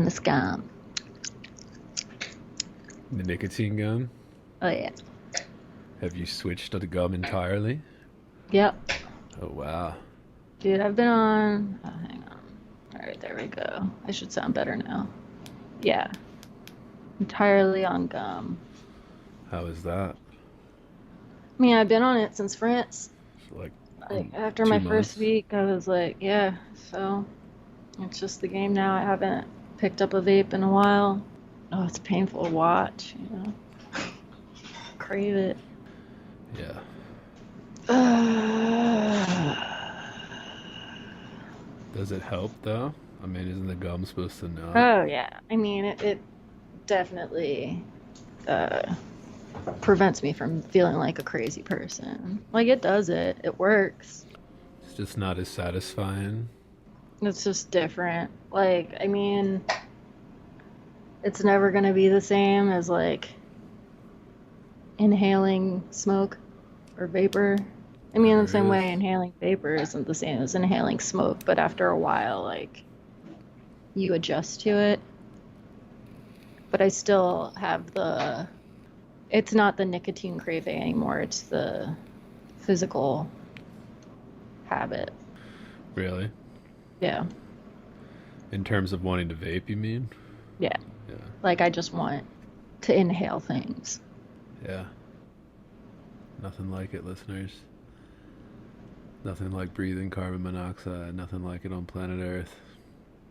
this gum. The nicotine gum? Oh, yeah. Have you switched to the gum entirely? Yep. Oh, wow. Dude, I've been on... Oh, hang on. All right, there we go. I should sound better now. Yeah. Entirely on gum. How is that? I mean, I've been on it since France. Like Like, after my 2 months? first week, I was like, yeah, so it's just the game now. I haven't picked up a vape in a while. Oh, it's painful to watch, you know? Crave it. Yeah. Does it help, though? I mean, isn't the gum supposed to not? Oh, yeah. I mean, it definitely uh, prevents me from feeling like a crazy person. Like, it does it. It works. It's just not as satisfying. It's just different. Like, I mean, it's never gonna be the same as, like, inhaling smoke or vapor. I mean, in the Never same is. way, inhaling vapor isn't the same as inhaling smoke, but after a while, like, you adjust to it. But I still have it's not the nicotine craving anymore, it's the physical habit. Really? Yeah. In terms of wanting to vape, you mean? Yeah. Yeah. Like, I just want to inhale things. Yeah. Nothing like it, listeners. Nothing like breathing carbon monoxide. Nothing like it on planet Earth.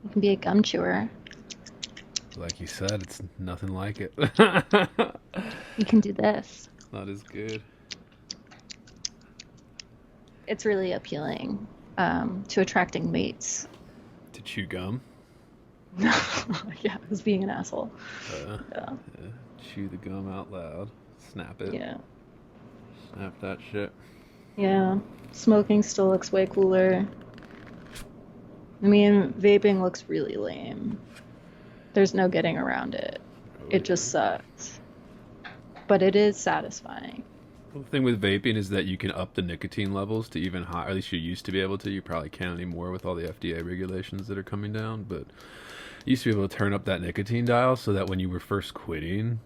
You can be a gum chewer. Like you said, it's nothing like it. You can do this. Not as good. It's really appealing to attracting mates. To chew gum? Yeah, I was being an asshole. Uh, Yeah. yeah. Chew the gum out loud. Snap it. Yeah. Snap that shit. Yeah. Smoking still looks way cooler. I mean, vaping looks really lame. There's no getting around it. Oh, It yeah. just sucks. But it is satisfying. Well, the thing with vaping is that you can up the nicotine levels to even higher. At least you used to be able to. You probably can't anymore with all the FDA regulations that are coming down. But you used to be able to turn up that nicotine dial so that when you were first quitting,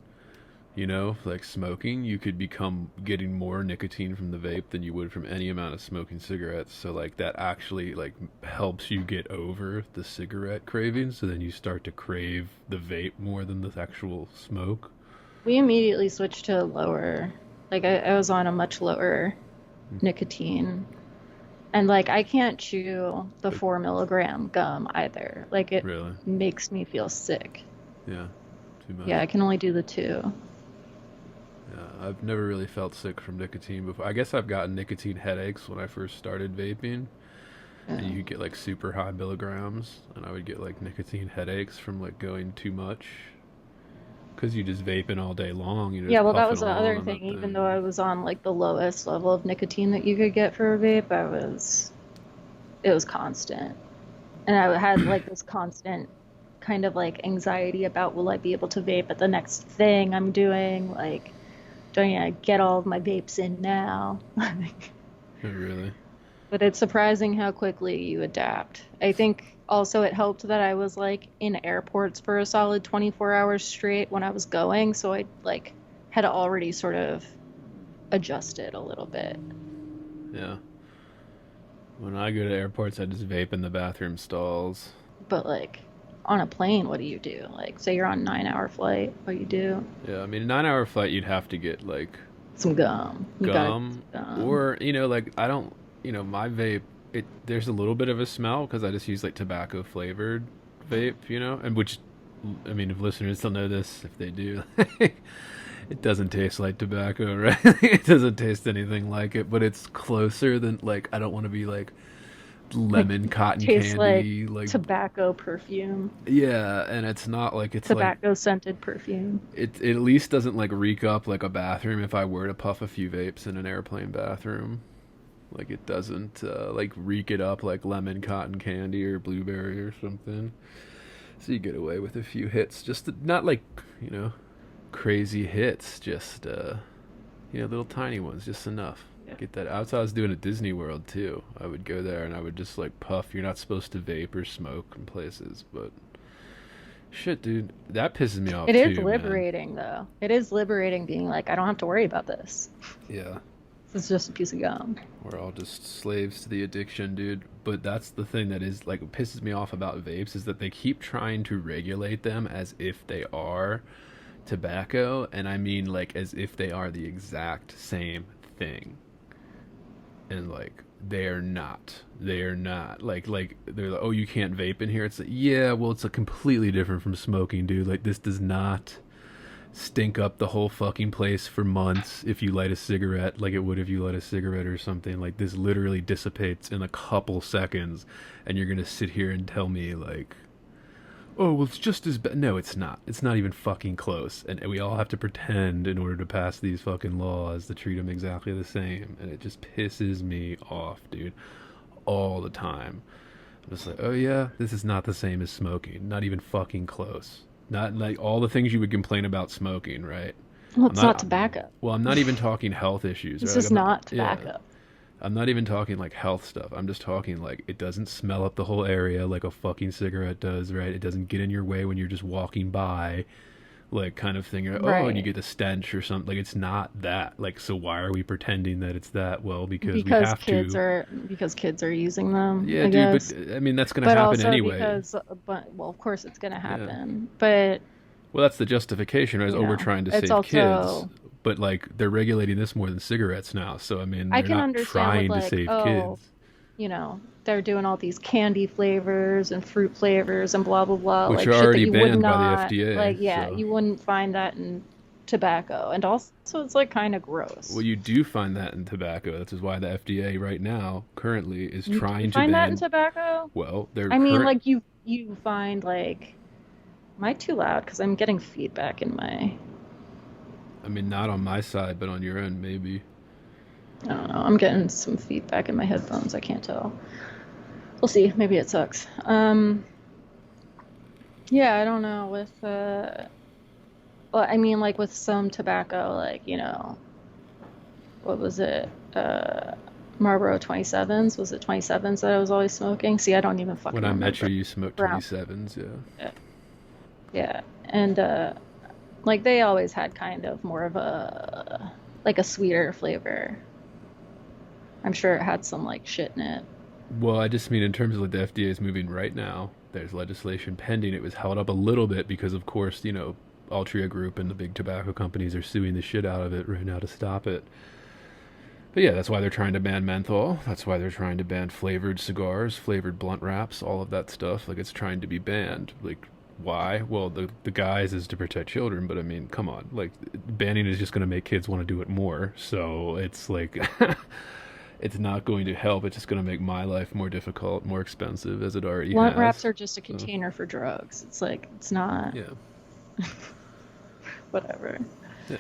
like smoking, you could become getting more nicotine from the vape than you would from any amount of smoking cigarettes. So like that actually like helps you get over the cigarette craving. So then you start to crave the vape more than the actual smoke. We immediately switched to a lower, like, I was on a much lower nicotine. And, like, I can't chew the Like 4 milligram gum either. Like, it really, makes me feel sick. yeah, too much. Yeah, I can only do the two. Yeah, I've never really felt sick from nicotine before. I guess I've gotten nicotine headaches when I first started vaping, and Yeah. you could get like super high milligrams, and I would get like nicotine headaches from like going too much because you just vaping all day long, Yeah, just well, that puffing was the along other on thing. that Even though thing. I was on, like, the lowest level of nicotine that you could get for a vape, it was constant. And I had, like, this constant kind of, like, anxiety about, will I be able to vape at the next thing I'm doing? Like, don't I get all of my vapes in now? Oh, really? But it's surprising how quickly you adapt. I think also it helped that I was, like, in airports for a solid 24 hours straight when I was going, so I, like, had already sort of adjusted a little bit. Yeah. When I go to airports, I just vape in the bathroom stalls. But, like, on a plane, what do you do? Like, say you're on a 9-hour flight, what do you do? Yeah, I mean, a 9 hour flight, you'd have to get like Some gum. You gotta get gum, some gum. or like I don't, my vape. It there's a little bit of a smell because I just use like tobacco flavored vape, and which, I mean, if listeners don't know this, if they do, it doesn't taste like tobacco, right? It doesn't taste anything like it, but it's closer than like I don't want to be like Like, lemon cotton tastes like candy, like tobacco perfume, yeah, and it's not like it's like tobacco scented perfume. it at least doesn't like reek up like a bathroom if I were to puff a few vapes in an airplane bathroom. Like it doesn't like reek it up like lemon cotton candy or blueberry or something. So you get away with a few hits, not like crazy hits, just little tiny ones, just enough. Yeah. Get that. That's what I was doing at Disney World too. I would go there and I would just like puff. You're not supposed to vape or smoke in places, but shit, dude. That pisses me off It is too, man. liberating, though. It is liberating being like, I don't have to worry about this. Yeah. It's just a piece of gum. We're all just slaves to the addiction, dude. But that's the thing that is like pisses me off about vapes is that they keep trying to regulate them as if they are tobacco, and I mean like as if they are the exact same thing. And like they are not. They are not. Like they're like, oh, you can't vape in here. It's like, yeah, well, it's a completely different from smoking, dude. Like this does not stink up the whole fucking place for months if you light a cigarette like it would if you light a cigarette or something. Like this literally dissipates in a couple seconds, and you're gonna sit here and tell me like, oh well, it's just as bad. No, it's not. It's not even fucking close, and we all have to pretend in order to pass these fucking laws to treat them exactly the same, and it just pisses me off, dude, all the time. I'm just like, oh yeah, this is not the same as smoking, not even fucking close. Not like all the things you would complain about smoking, right? Well, I'm it's not not. tobacco. Well, I'm not even talking health issues, This right? Like is I'm not. not Yeah, tobacco. I'm not even talking like health stuff. I'm just talking like it doesn't smell up the whole area like a fucking cigarette does, right? It doesn't get in your way when you're just walking by, like kind of thing. Oh, and you Right. get the stench or something. Like it's not that. Like so, why are we pretending that it's that? Well, because we Because have kids to. are because kids are using them, Yeah, I dude. guess. But I mean, that's gonna But happen also anyway. because, but well, of course it's gonna Yeah. happen. But Well, that's the justification, right? Is, you oh, we're know, trying to it's save kids, also but like they're regulating this more than cigarettes now. So I mean, I they're can not understand with trying to like, save oh, kids, they're doing all these candy flavors and fruit flavors and blah blah blah, which like are shit that already you would banned by the not FDA. like. Yeah, So, you wouldn't find that in tobacco, and also it's like kind of well, gross. you do find that in tobacco. That is why the FDA right now, currently, is You do trying to find that in ban. tobacco? Well, they're I mean, current. like you find like, am I too loud? Because I'm getting feedback in my. I mean, not on my side, but on your end, maybe. I don't know. I'm getting some feedback in my headphones. I can't tell. We'll see. Maybe it sucks. Yeah, I don't know. Well, I mean, like with some tobacco, like, what was it? Uh, Marlboro 27s. Was it 27s that I was always smoking? See, I don't even When fucking I met you, remember. you smoked Brown. 27s, yeah. Yeah. Yeah. And like they always had kind of more of a like a sweeter flavor. I'm sure it had some like shit in it. Well, I just mean in terms of like the FDA is moving right now. There's legislation pending. It was held up a little bit because, of course, Altria Group and the big tobacco companies are suing the shit out of it right now to stop it. But yeah, that's why they're trying to ban menthol. That's why they're trying to ban flavored cigars, flavored blunt wraps, all of that stuff. Like it's trying to be banned. Like why? Well, the guise is to protect children, but I mean, come on. Like banning is just going to make kids want to do it more. So it's like it's not going to help. It's just going to make my life more difficult, more expensive as it already Blunt wraps has. are just a So, container for drugs. It's like it's not yeah. whatever. Yeah.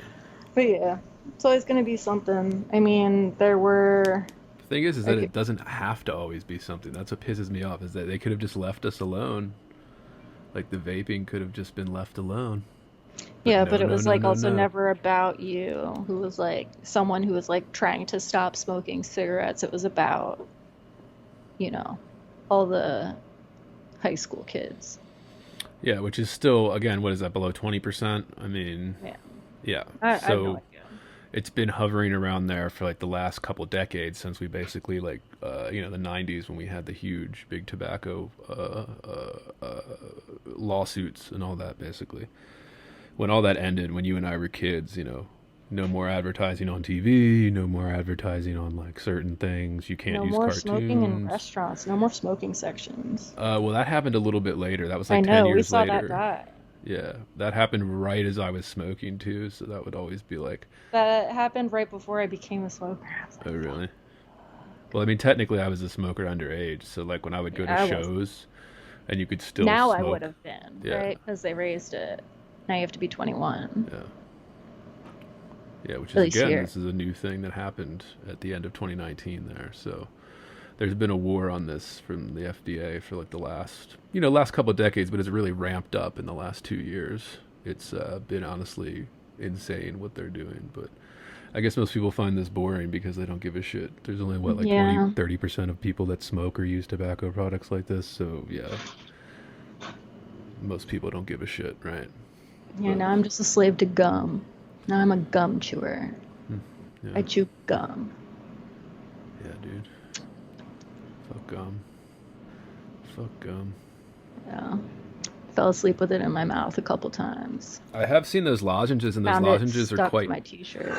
But yeah, it's always gonna be something. I mean, there were The thing is that like it doesn't have to always be something. That's what pisses me off is that they could have just left us alone. Like the vaping could have just been left alone. But yeah, but no, it no, was no, like no, also no. never about you, who was like someone who was like trying to stop smoking cigarettes. It was about, you know, all the high school kids. Yeah, which is still, again, what is that, below 20%? I mean, Yeah, yeah. I have no So idea. it's been hovering around there for like the last couple decades since we basically, like, the 90s when we had the huge big tobacco lawsuits and all that, basically. When all that ended, when you and I were kids, no more advertising on TV, no more advertising on like certain things. You can't No use more smoking in cartoons. restaurants. No more smoking sections. Well, that happened a little bit later. That was I like 10 know, we years saw that later. die. Yeah, that happened right as I was smoking too, so that would always be like, That happened right before I became a smoker. I was oh like, really? Well, I mean, technically I was a smoker underage, so like when I would go to I wasn't. shows and you could still Now I would smoke. have been, Yeah, right? Because they raised it. Now you have to be 21, yeah, yeah. Which at is least again, here. this is a new thing that happened at the end of 2019 there. So there's been a war on this from the FDA for like the last couple of decades, but it's really ramped up in the last 2 years. It's been honestly insane what they're doing, but I guess most people find this boring because they don't give a shit. There's only what like 20, Yeah. 30% of people that smoke or use tobacco products like this. So yeah, most people don't give a shit, right? Yeah, now I'm just a slave to gum. Now I'm a gum chewer. Yeah. I chew gum. Yeah, dude. Fuck gum. Fuck gum. Yeah. Fell asleep with it in my mouth a couple times. I have seen those lozenges, and those Found it lozenges are stuck to quite. my t-shirt.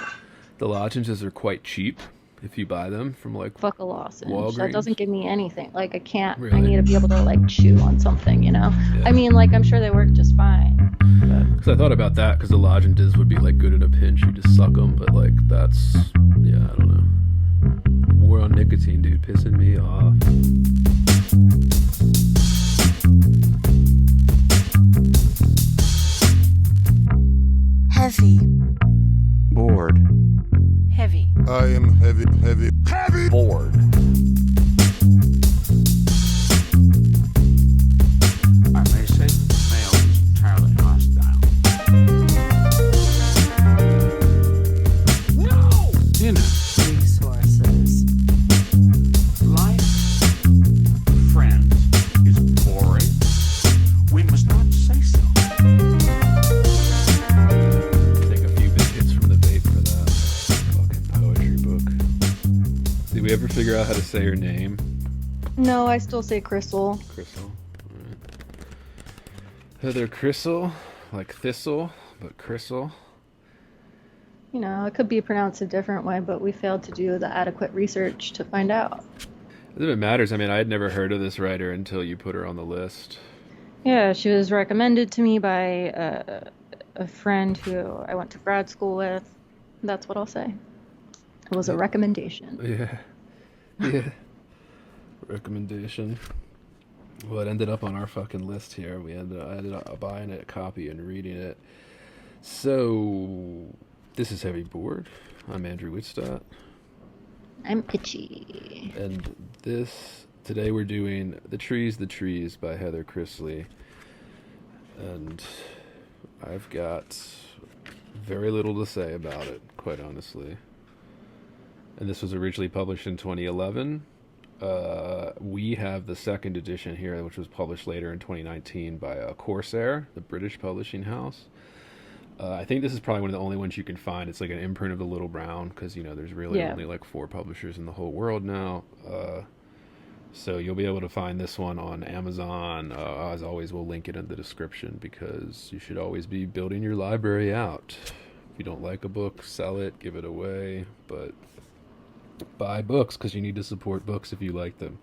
The lozenges are quite cheap if you buy them from like Fuck a lozenge. Walgreens. That doesn't give me anything. Like I can't. Really? I need to be able to like chew on something, you know. Yeah. I mean, like I'm sure they work just fine. Because I thought about that, because the lozenges would be like good in a pinch, you just suck them, but like that's, yeah, I don't know. War on nicotine, dude, pissing me off. Heavy. Bored. Heavy. I am heavy. Bored. I may say that the male is entirely hostile. No! Resources. Life, friends, is boring. We must not say so. Take a few biscuits from the vape for that fucking poetry book. Did we ever figure out how to say her name? No, I still say Christle. Christle. Alright. Heather Christle, like thistle, but Christle. You know, it could be pronounced a different way, but we failed to do the adequate research to find out. If it matters, I mean, I had never heard of this writer until you put her on the list. Yeah, she was recommended to me by a friend who I went to grad school with. That's what I'll say. It was a recommendation. Yeah. Yeah. Recommendation. Well, it ended up on our fucking list here. I ended up buying a copy and reading it. So, this is Heavy Bored. I'm Andrew Wittstadt. I'm itchy. And today we're doing The Trees by Heather Christle. And I've got very little to say about it, quite honestly. And this was originally published in 2011. We have the second edition here, which was published later in 2019 by Corsair, the British publishing house. I think this is probably one of the only ones you can find. It's like an imprint of the Little Brown, because, you know, there's really only like 4 publishers in the whole world now. So you'll be able to find this one on Amazon. As always, we'll link it in the description, because you should always be building your library out. If you don't like a book, sell it, give it away, but buy books, because you need to support books if you like them.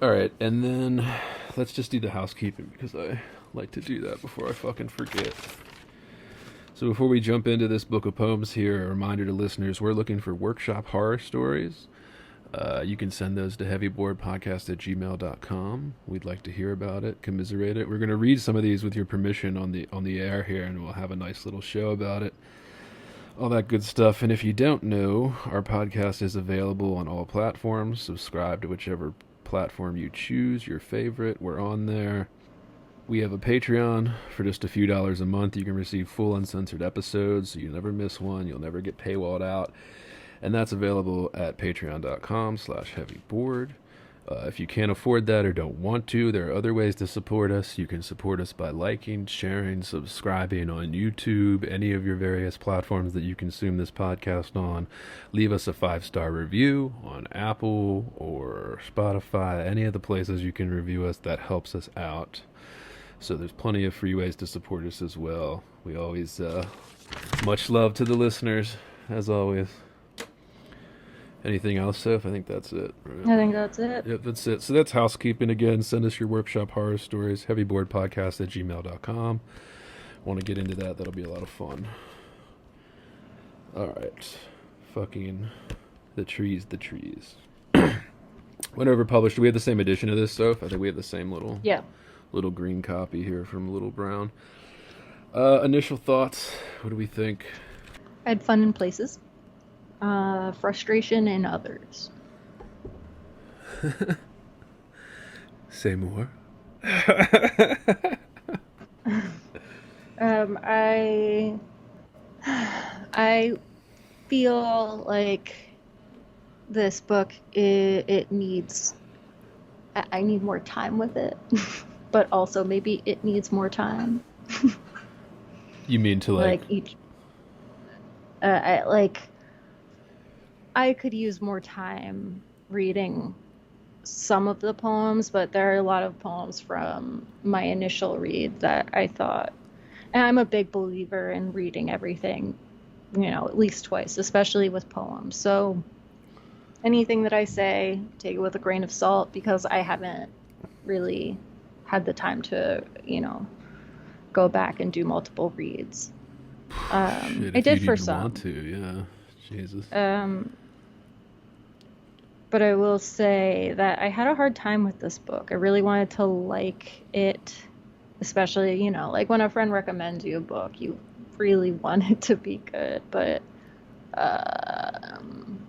Alright, and then let's just do the housekeeping, because I like to do that before I fucking forget. So before we jump into this book of poems here, a reminder to listeners, we're looking for workshop horror stories. You can send those to heavyboardpodcast@gmail.com. We'd like to hear about it, commiserate it. We're going to read some of these with your permission on the air here, and we'll have a nice little show about it. All that good stuff. And if you don't know, our podcast is available on all platforms. Subscribe to whichever platform you choose, your favorite. We're on there. We have a Patreon. For just a few dollars a month, you can receive full uncensored episodes, so you never miss one. You'll never get paywalled out. And that's available at patreon.com/heavyboard. If you can't afford that or don't want to, there are other ways to support us. You can support us by liking, sharing, subscribing on YouTube, any of your various platforms that you consume this podcast on. Leave us a 5-star review on Apple or Spotify, any of the places you can review us. That helps us out. So there's plenty of free ways to support us as well. We always, much love to the listeners, as always. Anything else, Soph? I think that's it. Right? I think that's it. Yep, that's it. So that's housekeeping again. Send us your workshop horror stories, heavyboardpodcast@gmail.com. Want to get into that? That'll be a lot of fun. Alright. Fucking The Trees. Whenever published, we have the same edition of this, Soph. I think we have the same little green copy here from Little Brown. Initial thoughts. What do we think? I had fun in places. Frustration in others. Say more. I feel like this book, it needs, I need more time with it. but also maybe it needs more time. You mean to like? Like each, I, like I could use more time reading some of the poems, but there are a lot of poems from my initial read that I thought, and I'm a big believer in reading everything, at least twice, especially with poems. So anything that I say, take it with a grain of salt because I haven't really had the time to, go back and do multiple reads. Shit, I if did you'd for even want some. to, yeah. Jesus. Um, but I will say that I had a hard time with this book. I really wanted to like it, especially, like when a friend recommends you a book, you really want it to be good. But um,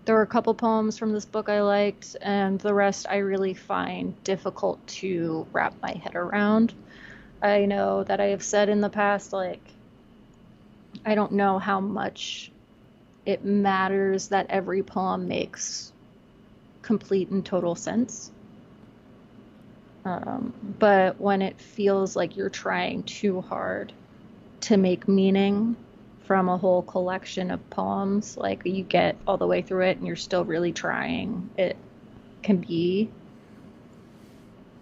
there were a couple poems from this book I liked, and the rest I really find difficult to wrap my head around. I know that I have said in the past, like, I don't know how much it matters that every poem makes complete and total sense. But when it feels like you're trying too hard to make meaning from a whole collection of poems, like you get all the way through it and you're still really trying, it can be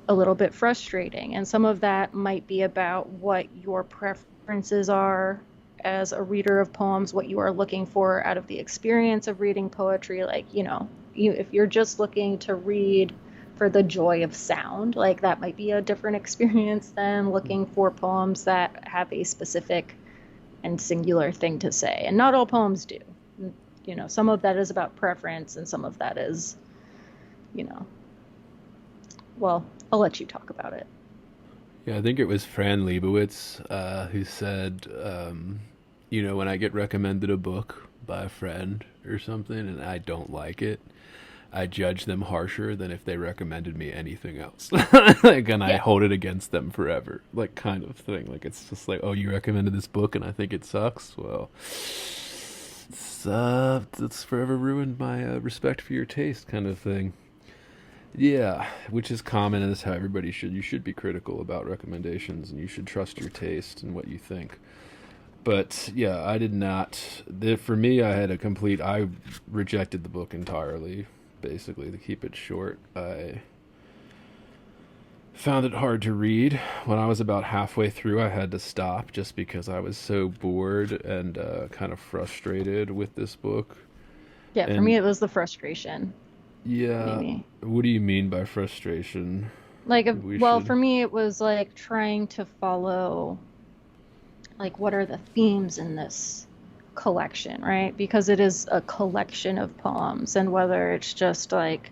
a little bit frustrating. And some of that might be about what your preferences are as a reader of poems, what you are looking for out of the experience of reading poetry. Like, if you're just looking to read for the joy of sound, like that might be a different experience than looking for poems that have a specific and singular thing to say. And not all poems do. Some of that is about preference and some of that is, you know, well, I'll let you talk about it. Yeah, I think it was Fran Lebowitz who said, when I get recommended a book by a friend or something and I don't like it, I judge them harsher than if they recommended me anything else. And I Yeah. hold it against them forever, like kind of thing. Like it's just like, oh, you recommended this book and I think it sucks. Well, it's forever ruined my respect for your taste, kind of thing. Yeah, which is common, and is how everybody should. You should be critical about recommendations, and you should trust your taste and what you think. But yeah, I did not. For me, I rejected the book entirely. Basically, to keep it short, I found it hard to read. When I was about halfway through, I had to stop just because I was so bored and kind of frustrated with this book. Yeah, for me And it was the frustration, yeah, maybe. what do you mean by frustration? Like, We well, should. for me it was like trying to follow, like, what are the themes in this collection, right? Because it is a collection of poems, and whether it's just like,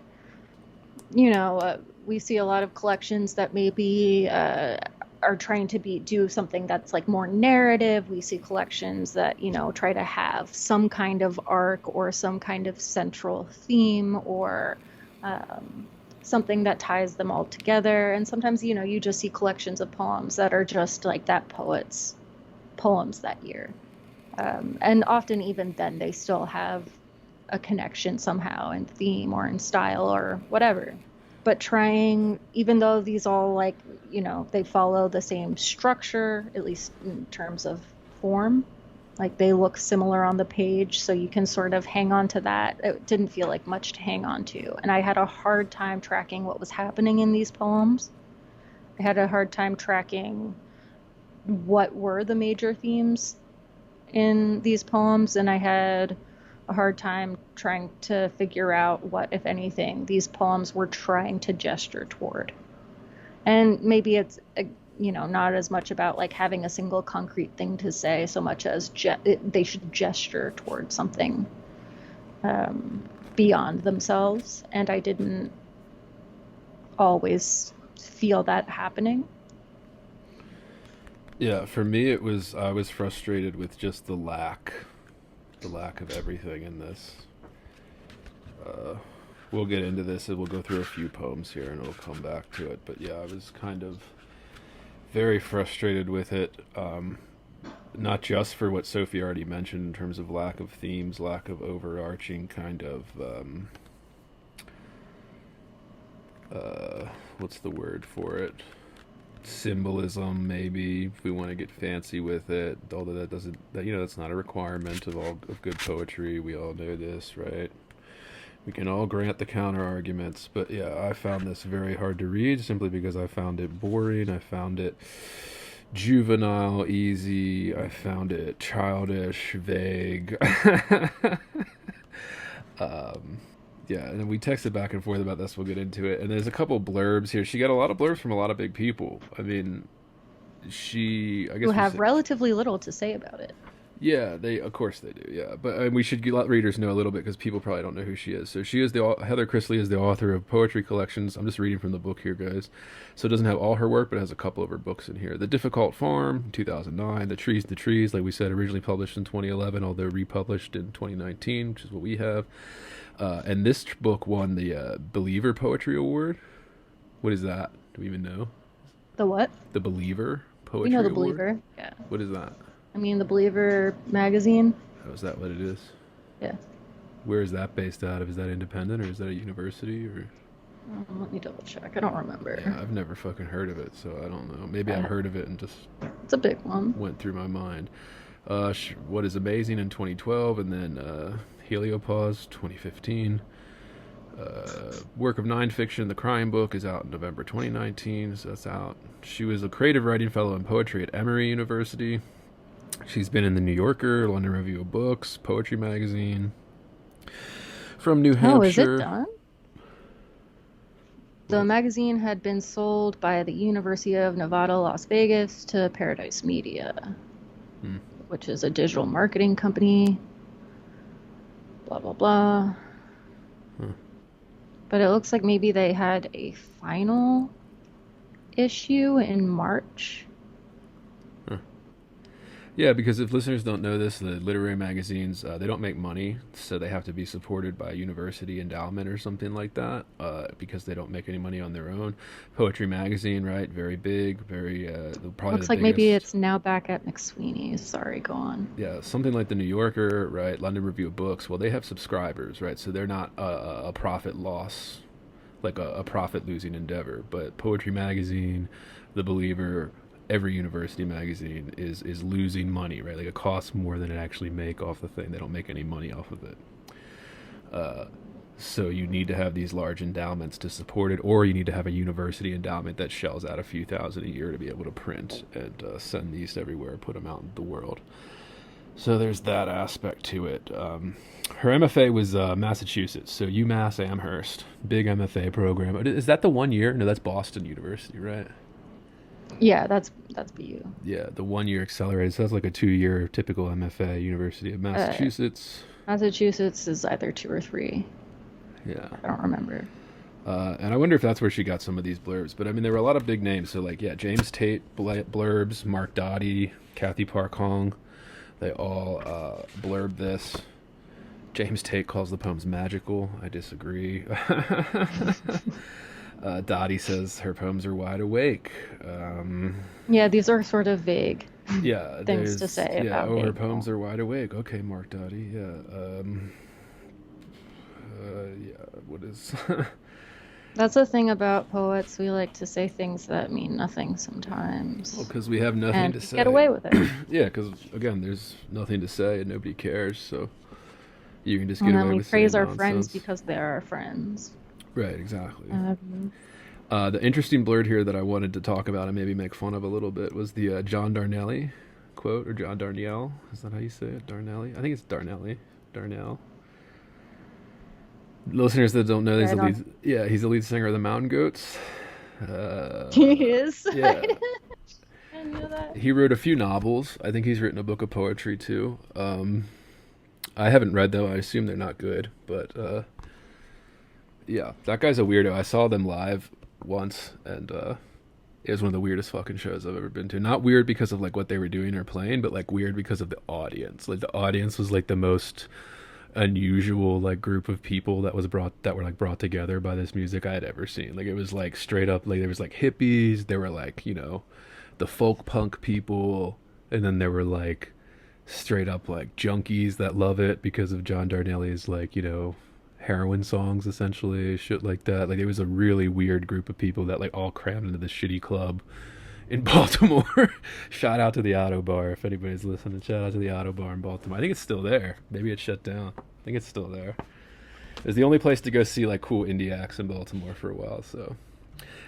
we see a lot of collections that maybe are trying to do something that's like more narrative. We see collections that, try to have some kind of arc or some kind of central theme or something that ties them all together. And sometimes, you just see collections of poems that are just like that poet's poems that year. And often, even then, they still have a connection somehow in theme or in style or whatever. But trying, even though these all like, they follow the same structure, at least in terms of form, like they look similar on the page, so you can sort of hang on to that. It didn't feel like much to hang on to. And I had a hard time tracking what was happening in these poems. I had a hard time tracking what were the major themes in these poems, and I had a hard time trying to figure out what, if anything, these poems were trying to gesture toward. And maybe it's, not as much about like having a single concrete thing to say, so much as they should gesture toward something beyond themselves. And I didn't always feel that happening. Yeah, for me I was frustrated with just the lack of everything in this. Uh, we'll get into this and we'll go through a few poems here and it'll come back to it. But yeah, I was kind of very frustrated with it. Not just for what Sophie already mentioned in terms of lack of themes, lack of overarching kind of what's the word for it? Symbolism, maybe, if we want to get fancy with it. Although that doesn't, that's not a requirement of good poetry. We all know this, right? We can all grant the counter arguments, but yeah, I found this very hard to read simply because I found it boring. I found it juvenile, easy. I found it childish, vague. Yeah, and we texted back and forth about this. We'll get into it. And there's a couple blurbs here. She got a lot of blurbs from a lot of big people. I mean, I guess Who have relatively little to say about it. Yeah, of course they do. Yeah, but we should let readers know a little bit because people probably don't know who she is. So Heather Christle is the author of poetry collections. I'm just reading from the book here, guys. So it doesn't have all her work, but it has a couple of her books in here. The Difficult Farm, 2009. The Trees, like we said, originally published in 2011, although republished in 2019, which is what we have. And this book won the Believer Poetry Award. What is that? Do we even know? The what? The Believer Poetry Award. We know the Believer. Yeah. What is that? I mean, the Believer magazine. Oh, is that what it is? Yeah. Where is that based out of? Is that independent or is that a university or? Let me double check. I don't remember. Yeah, I've never fucking heard of it, so I don't know. Maybe I've heard of it and just. It's a big one. Went through my mind. What is Amazing in 2012, and then Heliopause 2015. Work of Nine Fiction, The Crime Book, is out in November 2019, so that's out. She was a creative writing fellow in poetry at Emory University. She's been in the New Yorker, London Review of Books, Poetry Magazine. From New Hampshire. Oh, is it done? The magazine had been sold by the University of Nevada, Las Vegas to Paradise Media, which is a digital marketing company. Blah, blah, blah. But it looks like maybe they had a final issue in March. Yeah, because if listeners don't know this, the literary magazines, they don't make money, so they have to be supported by a university endowment or something like that, because they don't make any money on their own. Poetry magazine, right? Very big, very, probably looks like maybe it's now back at McSweeney's. Sorry, go on. Yeah, something like the New Yorker, right? London Review of Books. Well, they have subscribers, right? So they're not a profit loss, like a profit losing endeavor. But Poetry magazine, The Believer, every university magazine is losing money, right? Like it costs more than it actually make off the thing. They don't make any money off of it. So you need to have these large endowments to support it, or you need to have a university endowment that shells out a few thousand a year to be able to print and send these everywhere, put them out in the world. So there's that aspect to it. Her MFA was Massachusetts, so UMass Amherst, big MFA program. Is that the 1 year? No, that's Boston University, right? Yeah, that's BU. Yeah, the 1 year accelerated. So that's like a 2-year typical MFA, University of Massachusetts. Massachusetts is either 2 or 3. Yeah. I don't remember. And I wonder if that's where she got some of these blurbs. But I mean, there were a lot of big names. So like, yeah, James Tate blurbs, Mark Dottie, Kathy Park Hong. They all blurbed this. James Tate calls the poems magical. I disagree. Dottie says her poems are wide awake. Yeah, these are sort of vague. Yeah, things to say about her poems are wide awake. Okay, Mark Dottie. Yeah. Yeah. What is? That's the thing about poets. We like to say things that mean nothing sometimes. Well, because we have nothing to say. Get away with it. Yeah, because again, there's nothing to say and nobody cares, so you can just get away with saying nonsense. We praise our friends because they're our friends. Right, exactly. The interesting blurb here that I wanted to talk about and maybe make fun of a little bit was the John Darnelli quote, or John Darnielle. Is that how you say it? Darnelli? I think it's Darnelli. Darnell. Listeners that don't know, he's the lead singer of the Mountain Goats. He is? Yeah. I knew that. He wrote a few novels. I think he's written a book of poetry too. I haven't read them. I assume they're not good, but yeah, that guy's a weirdo. I saw them live once, and it was one of the weirdest fucking shows I've ever been to. Not weird because of like what they were doing or playing, but like weird because of the audience. Like the audience was like the most unusual like group of people that were brought together by this music I had ever seen. Like it was like straight up, like there was like hippies, there were like, you know, the folk punk people, and then there were like straight up like junkies that love it because of John Darnelli's like, you know, heroin songs, essentially, shit like that. Like, it was a really weird group of people that, like, all crammed into this shitty club in Baltimore. Shout out to the Auto Bar, if anybody's listening. Shout out to the Auto Bar in Baltimore. I think it's still there. Maybe it's shut down. I think it's still there. It was the only place to go see, like, cool indie acts in Baltimore for a while, so...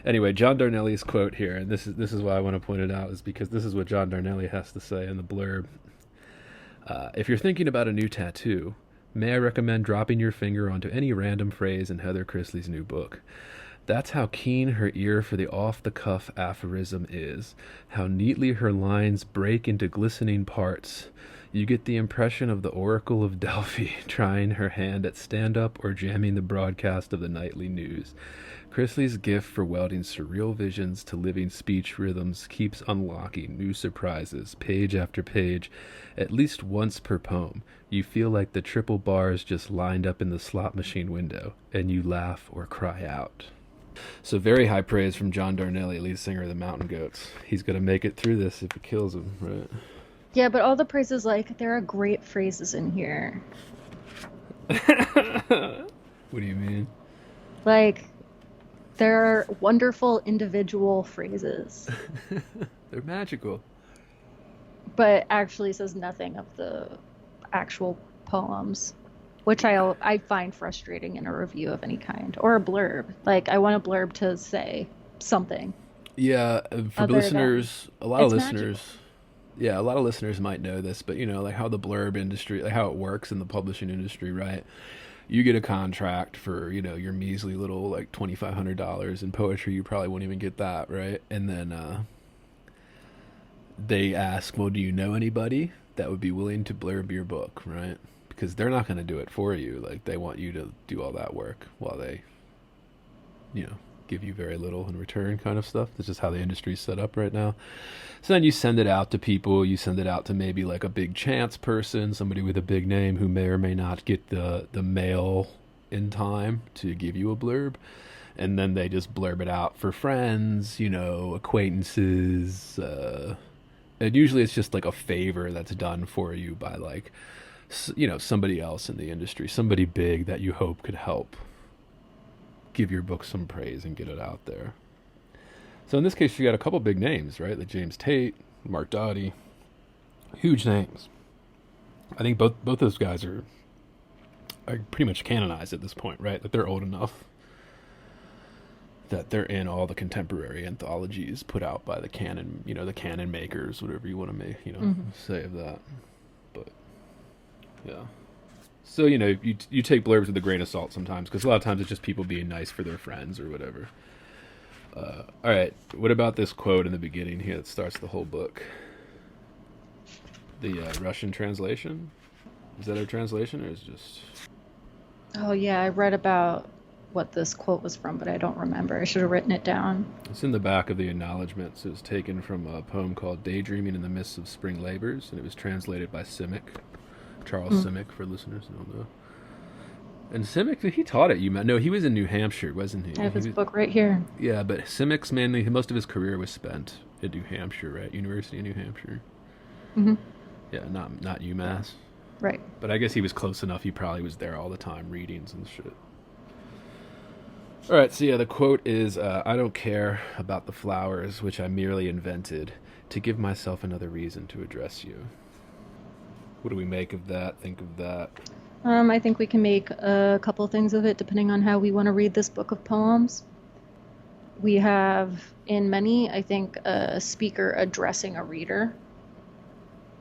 Anyway, John Darnelli's quote here, and this is why I want to point it out, is because this is what John Darnelli has to say in the blurb. If you're thinking about a new tattoo, may I recommend dropping your finger onto any random phrase in Heather Chrisley's new book. That's how keen her ear for the off-the-cuff aphorism is, how neatly her lines break into glistening parts. You get the impression of the Oracle of Delphi trying her hand at stand-up or jamming the broadcast of the nightly news. Chrisley's gift for welding surreal visions to living speech rhythms keeps unlocking new surprises, page after page, at least once per poem. You feel like the triple bars just lined up in the slot machine window, and you laugh or cry out. So very high praise from John Darnelli, lead singer of the Mountain Goats. He's going to make it through this if it kills him, right? Yeah, but all the praises, like, there are great phrases in here. What do you mean? Like, there are wonderful individual phrases. They're magical. But actually says nothing of the actual poems, which I find frustrating in a review of any kind, or a blurb. Like, I want a blurb to say something. Yeah, for listeners, a lot of listeners... Magical. Yeah, a lot of listeners might know this, but, you know, like how the blurb industry, like how it works in the publishing industry, right? You get a contract for, you know, your measly little, like, $2,500 in poetry. You probably won't even get that, right? And then they ask, well, do you know anybody that would be willing to blurb your book, right? Because they're not going to do it for you. Like, they want you to do all that work while they, you know, give you very little in return, kind of stuff. This is how the industry's set up right now. So then you send it out to people. You send it out to maybe like a big chance person, somebody with a big name who may or may not get the mail in time to give you a blurb. And then they just blurb it out for friends, you know, acquaintances. And usually it's just like a favor that's done for you by, like, you know, somebody else in the industry, somebody big that you hope could help give your book some praise and get it out there. So in this case, you got a couple big names, right? Like James Tate, Mark Doty, huge names. I think both those guys are pretty much canonized at this point, right? That they're old enough that they're in all the contemporary anthologies put out by the canon, you know, the canon makers, whatever you want to make, you know, say of that. But yeah. So, you know, you take blurbs with a grain of salt sometimes, because a lot of times it's just people being nice for their friends or whatever. All right, what about this quote in the beginning here that starts the whole book? The Russian translation? Is that a translation, or is it just... Oh, yeah, I read about what this quote was from, but I don't remember. I should have written it down. It's in the back of the acknowledgments. It was taken from a poem called Daydreaming in the Midst of Spring Labors, and it was translated by Simic. Charles Simic, for listeners who don't know. And Simic, he taught at UMass. No, he was in New Hampshire, wasn't he? I have his book right here. Yeah, but Simic's mainly, most of his career was spent at New Hampshire, right? University of New Hampshire. Mm-hmm. Yeah, not UMass. Right. But I guess he was close enough. He probably was there all the time, readings and shit. All right, so yeah, the quote is, I don't care about the flowers which I merely invented to give myself another reason to address you. What do we make of that? Think of that? I think we can make a couple of things of it depending on how we want to read this book of poems. We have, in many, I think, a speaker addressing a reader,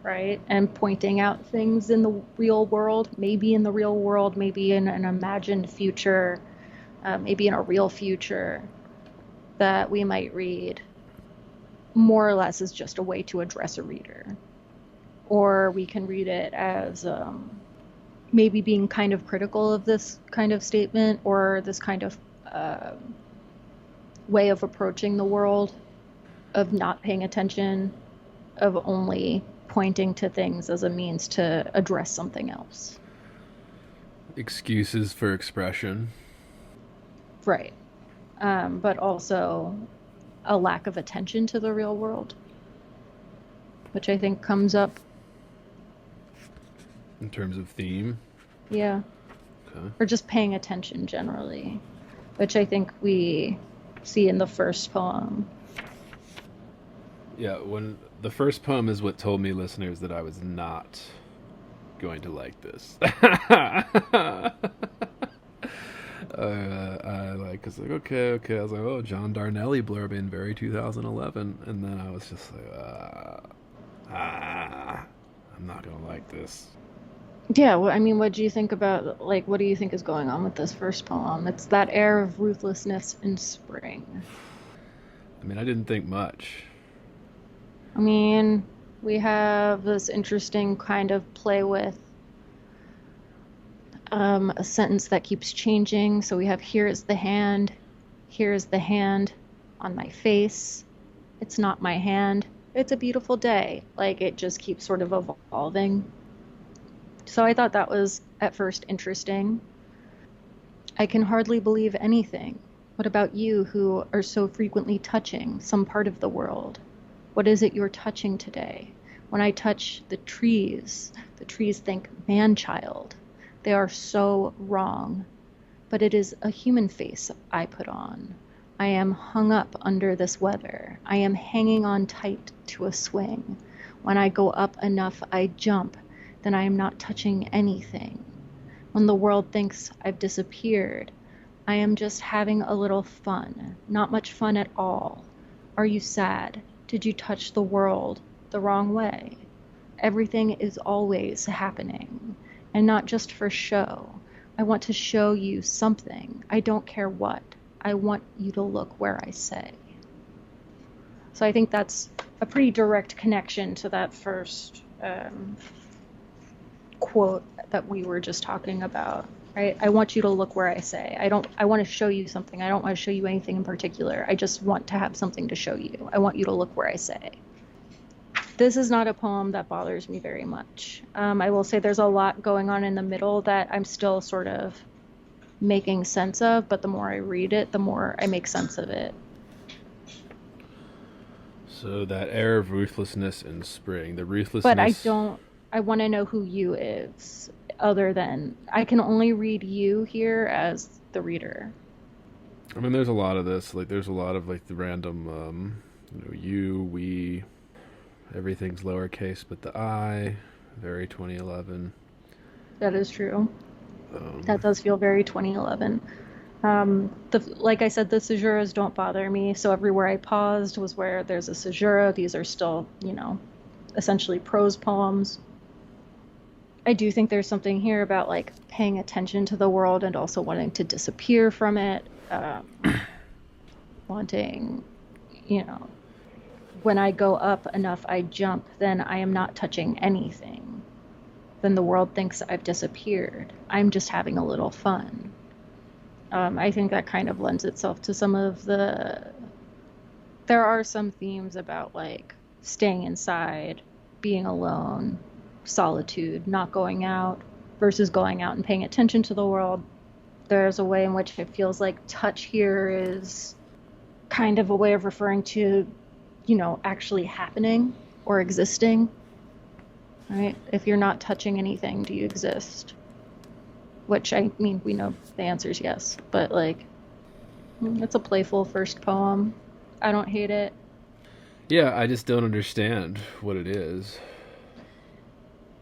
right? And pointing out things in the real world, maybe in the real world, maybe in an imagined future, maybe in a real future that we might read more or less as just a way to address a reader. Or we can read it as maybe being kind of critical of this kind of statement or this kind of way of approaching the world, of not paying attention, of only pointing to things as a means to address something else. Excuses for expression. Right. But also a lack of attention to the real world, which I think comes up in terms of theme. Yeah. Okay. or just paying attention generally, which I think we see in the first poem. Yeah, when the first poem is what told me, listeners, that I was not going to like this. I like, it's like, okay. I was like, oh, John Darnelli blurb in very 2011, and then I was just like, I'm not gonna like this. Yeah, well, I mean, what do you think about, like, what do you think is going on with this first poem? It's that air of ruthlessness in spring. I mean, I didn't think much. I mean, we have this interesting kind of play with a sentence that keeps changing. So we have, here is the hand on my face. It's not my hand. It's a beautiful day. Like, it just keeps sort of evolving. So I thought that was at first interesting. I can hardly believe anything. What about you who are so frequently touching some part of the world? What is it you're touching today? When I touch the trees think man-child. They are so wrong. But it is a human face I put on. I am hung up under this weather. I am hanging on tight to a swing. When I go up enough, I jump. Then I am not touching anything. When the world thinks I've disappeared, I am just having a little fun. Not much fun at all. Are you sad? Did you touch the world the wrong way? Everything is always happening, and not just for show. I want to show you something. I don't care what. I want you to look where I say. So I think that's a pretty direct connection to that first quote that we were just talking about, right? I want you to look where I say. I want to show you something. I don't want to show you anything in particular. I just want to have something to show you. I want you to look where I say. This is not a poem that bothers me very much. I will say there's a lot going on in the middle that I'm still sort of making sense of, but the more I read it, the more I make sense of it. So that air of ruthlessness in spring, the ruthlessness. But I want to know who you is, other than, I can only read you here as the reader. I mean, there's a lot of this. Like, there's a lot of, like, the random, you, we, everything's lowercase but the I, very 2011. That is true. That does feel very 2011. Like I said, the caesuras don't bother me. So everywhere I paused was where there's a caesura. These are still, essentially prose poems. I do think there's something here about, like, paying attention to the world and also wanting to disappear from it. Wanting, when I go up enough, I jump, then I am not touching anything. Then the world thinks I've disappeared. I'm just having a little fun. I think that kind of lends itself to some of there are some themes about, like, staying inside, being alone, solitude, not going out versus going out and paying attention to the world. There's a way in which it feels like touch here is kind of a way of referring to, actually happening or existing, right? If you're not touching anything, do you exist? Which, I mean, we know the answer is yes, but, like, it's a playful first poem. I don't hate it. Yeah, I just don't understand what it is.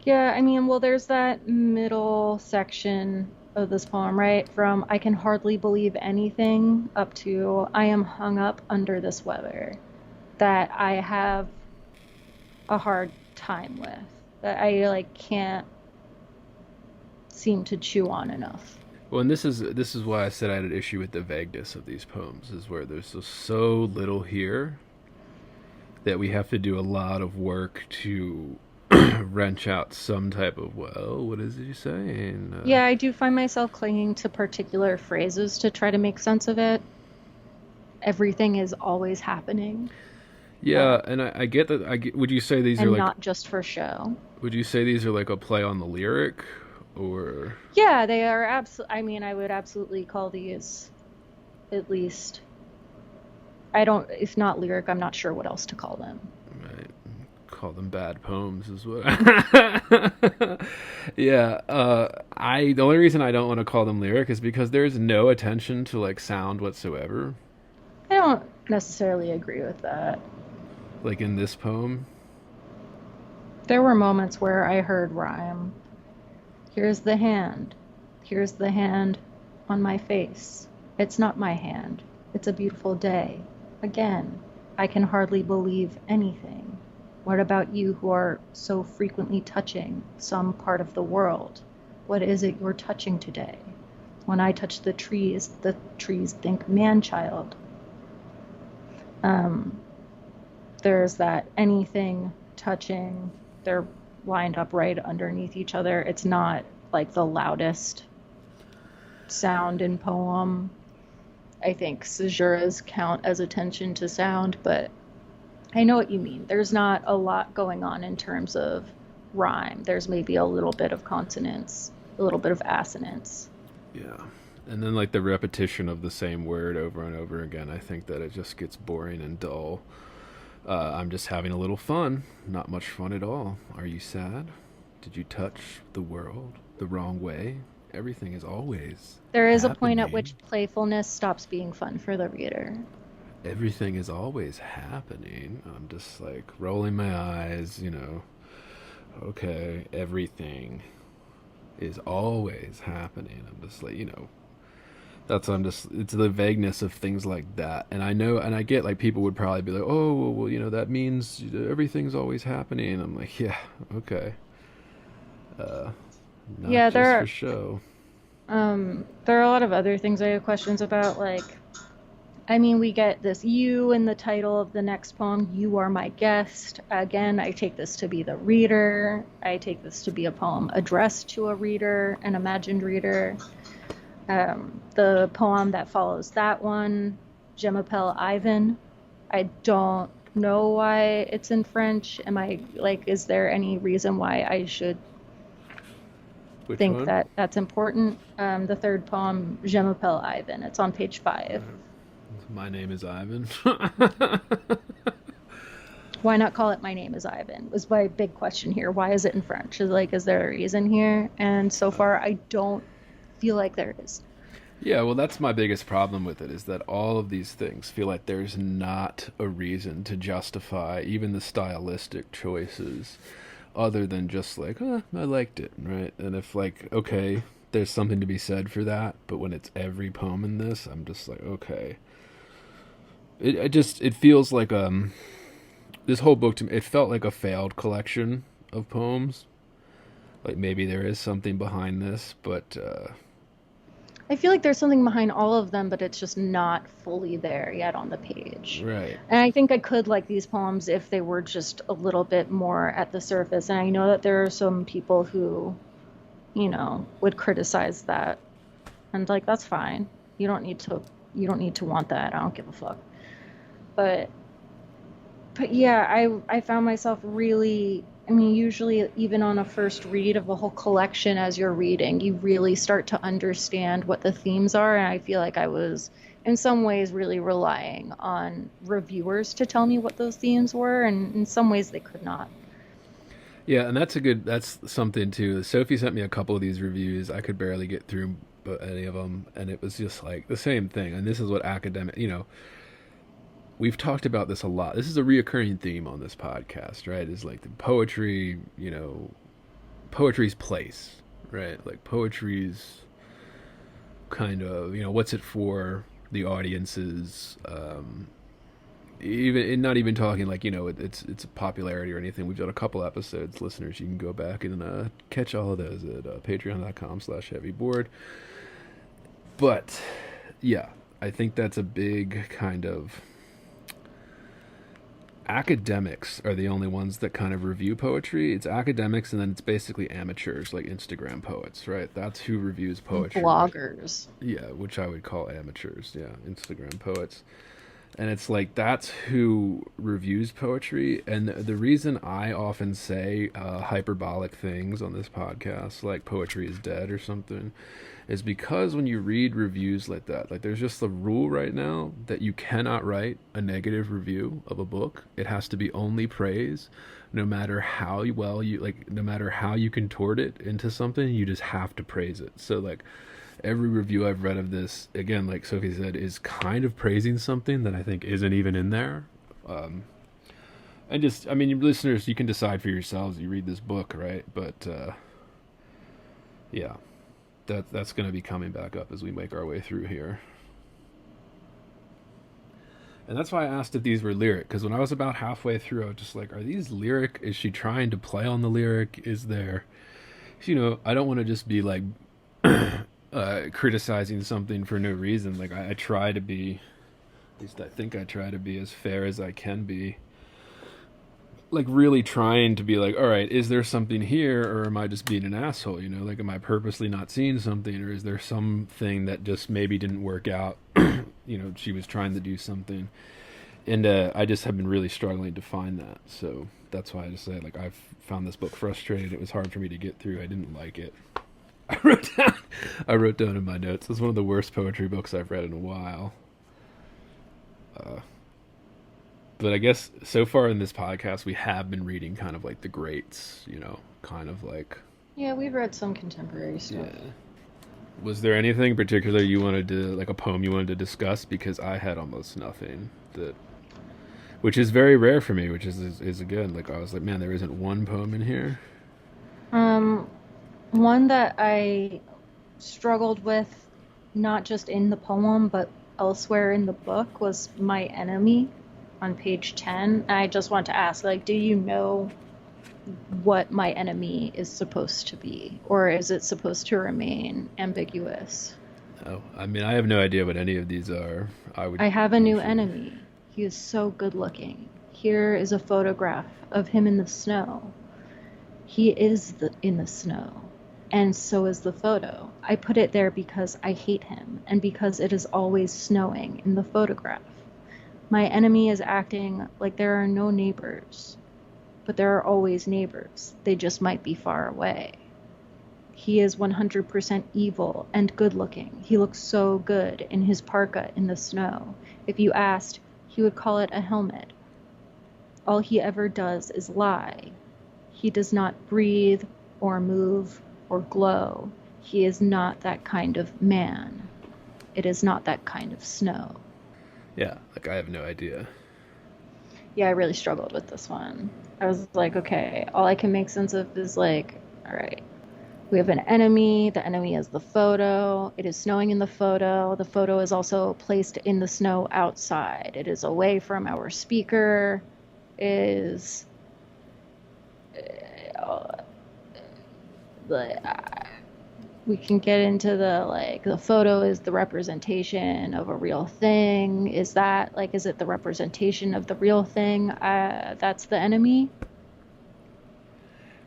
Yeah, I mean, well, there's that middle section of this poem, right? From I can hardly believe anything up to I am hung up under this weather, that I have a hard time with, that I, like, can't seem to chew on enough. Well, and this is why I said I had an issue with the vagueness of these poems, is where there's so little here that we have to do a lot of work to wrench out some type of, well, what is he saying? Yeah, I do find myself clinging to particular phrases to try to make sense of it. Everything is always happening. Yeah, and I get that. Would you say these are, like, not just for show? Would you say these are like a play on the lyric, or? Yeah, they are absolutely. I mean, I would absolutely call these, at least. I don't. If not lyric, I'm not sure what else to call them. Right. call them bad poems is what yeah, the only reason I don't want to call them lyric is because there's no attention to like sound whatsoever. I don't necessarily agree with that. Like in this poem, There were moments where I heard rhyme. Here's the hand. Here's the hand on my face. It's not my hand. It's a beautiful day. Again, I can hardly believe anything. What about you who are so frequently touching some part of the world? What is it you're touching today? When I touch the trees think man-child. There's that anything, touching, they're lined up right underneath each other. It's not like the loudest sound in poem. I think caesuras count as attention to sound, but I know what you mean. There's not a lot going on in terms of rhyme. There's maybe a little bit of consonance, a little bit of assonance. yeah, and then like the repetition of the same word over and over again. I think that it just gets boring and dull. I'm just having a little fun. Not much fun at all. Are you sad? Did you touch the world the wrong way? Everything is always There is a point at happening. which playfulness stops being fun for the reader. Everything is always happening. I'm just like rolling my eyes, okay, everything is always happening. I'm just like, it's the vagueness of things like that. And I know, and I get like people would probably be like, oh, well, that means everything's always happening. And I'm like, yeah, okay. Not Yeah, just for show. there are a lot of other things I have questions about, like, I mean, we get this you in the title of the next poem, you are my guest. Again, I take this to be the reader. I take this to be a poem addressed to a reader, an imagined reader. The poem that follows that one, Je m'appelle Ivan. I don't know why it's in French. Is there any reason why I should Which think one? that that's important? The third poem, Je m'appelle Ivan. It's on page 5. My name is Ivan. Why not call it My Name is Ivan? Was my big question here. Why is it in French? Is there a reason here? And so far, I don't feel like there is. Yeah, well, that's my biggest problem with it, is that all of these things feel like there's not a reason to justify even the stylistic choices other than just like, I liked it, right? And if like, okay, there's something to be said for that, but when it's every poem in this, I'm just like, okay. It feels like this whole book to me, it felt like a failed collection of poems. Like maybe there is something behind this, but I feel like there's something behind all of them, but it's just not fully there yet on the page. right. And I think I could like these poems if they were just a little bit more at the surface. And I know that there are some people who, would criticize that. And like, that's fine. You don't need to want that. I don't give a fuck. But yeah, I found myself really, usually even on a first read of a whole collection as you're reading, you really start to understand what the themes are. And I feel like I was in some ways really relying on reviewers to tell me what those themes were. And in some ways they could not. Yeah, and that's something too. Sophie sent me a couple of these reviews. I could barely get through any of them. And it was just like the same thing. And this is what we've talked about this a lot. This is a reoccurring theme on this podcast, right? Is like the poetry, poetry's place, right? Like poetry's kind of, what's it for the audiences? Even not even talking like, it's a popularity or anything. We've done a couple episodes, listeners. You can go back and catch all of those at patreon.com/heavyboard. But yeah, I think that's a big kind of, academics are the only ones that kind of review poetry. It's academics, and then it's basically amateurs, like Instagram poets, right? That's who reviews poetry. Bloggers. Yeah, which I would call amateurs. Yeah, Instagram poets. And it's like, that's who reviews poetry. And the reason I often say hyperbolic things on this podcast, like poetry is dead or something, is because when you read reviews like that, like there's just the rule right now that you cannot write a negative review of a book. It has to be only praise, no matter how well you like, no matter how you contort it into something, you just have to praise it. So like every review I've read of this, again, like Sophie said, is kind of praising something that I think isn't even in there. And just, I mean, you listeners, you can decide for yourselves. You read this book, right? But yeah, that's going to be coming back up as we make our way through here. And that's why I asked if these were lyric, because when I was about halfway through, I was just like, are these lyric? Is she trying to play on the lyric? Is there, you know, I don't want to just be like criticizing something for no reason. Like I try to be, at least I think I try to be as fair as I can be. Like really trying to be like, all right, is there something here, or am I just being an asshole? You know, like, am I purposely not seeing something, or is there something that just maybe didn't work out? You know, she was trying to do something, and I just have been really struggling to find that. So that's why I just said, like, I've found this book frustrating. It was hard for me to get through. I didn't like it. I wrote down in my notes, it's one of the worst poetry books I've read in a while. But I guess so far in this podcast, we have been reading kind of like the greats, you know, kind of like... Yeah, we've read some contemporary stuff. Yeah. Was there anything in particular you wanted to, like a poem you wanted to discuss? Because I had almost nothing that... Which is very rare for me, which is again, like, I was like, man, there isn't one poem in here. One that I struggled with, not just in the poem, but elsewhere in the book, was My Enemy on page 10. And I just want to ask, like, do you know what my enemy is supposed to be? Or is it supposed to remain ambiguous? Oh, I mean, I have no idea what any of these are. I have a new enemy. He is so good looking. Here is a photograph of him in the snow. He is in the snow. And so is the photo. I put it there because I hate him, and because it is always snowing in the photograph. My enemy is acting like there are no neighbors, but there are always neighbors. They just might be far away. He is 100% evil and good looking. He looks so good in his parka in the snow. If you asked, he would call it a helmet. All he ever does is lie. He does not breathe or move or glow. He is not that kind of man. It is not that kind of snow. Yeah, like, I have no idea. Yeah, I really struggled with this one. I was like, okay, all I can make sense of is like, all right, we have an enemy. The enemy is the photo. It is snowing in the photo. The photo is also placed in the snow outside. It is away from our speaker. Is we can get into the photo is the representation of a real thing. Is that, like, is it the representation of the real thing? That's the enemy.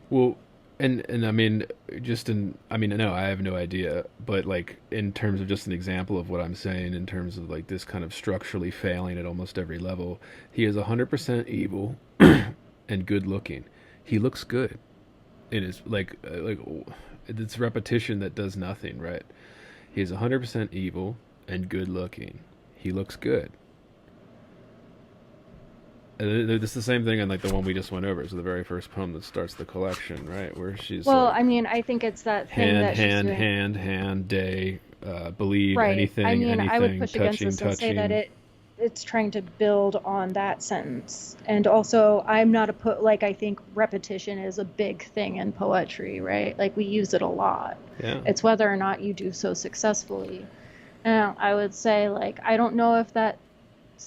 Well, and I mean, no, I have no idea, but like, in terms of just an example of what I'm saying, in terms of like this kind of structurally failing at almost every level, he is 100% evil and good looking. He looks good. It is like it's repetition that does nothing, right? He is 100% evil and good looking. He looks good. And it's the same thing on like the one we just went over. So the very first poem that starts the collection, right? Where she's like, I mean, I think it's that thing that she's doing. hand, day, believe, right. anything, I mean, anything, I would push touching, against this and say touching. that it's trying to build on that sentence. And also, I'm not I think repetition is a big thing in poetry, right? Like, we use it a lot. Yeah. It's whether or not you do so successfully. And I would say, like, I don't know if that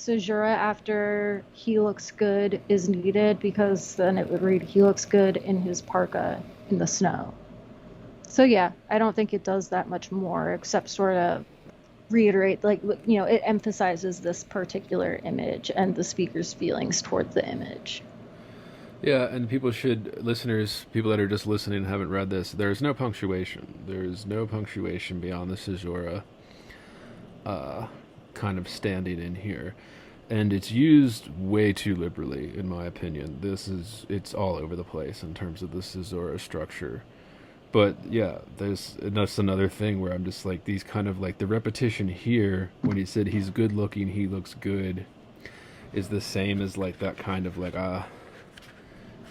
caesura after he looks good is needed, because then it would read, he looks good in his parka in the snow. So yeah, I don't think it does that much more, except sort of reiterate, like, you know, it emphasizes this particular image and the speaker's feelings towards the image. Yeah, and listeners, people that are just listening and haven't read this, there's no punctuation. There's no punctuation beyond the caesura kind of standing in here. And it's used way too liberally, in my opinion. It's all over the place in terms of the caesura structure. But yeah, that's another thing where I'm just like, these kind of like the repetition here, when he said he's good looking, he looks good, is the same as like that kind of like,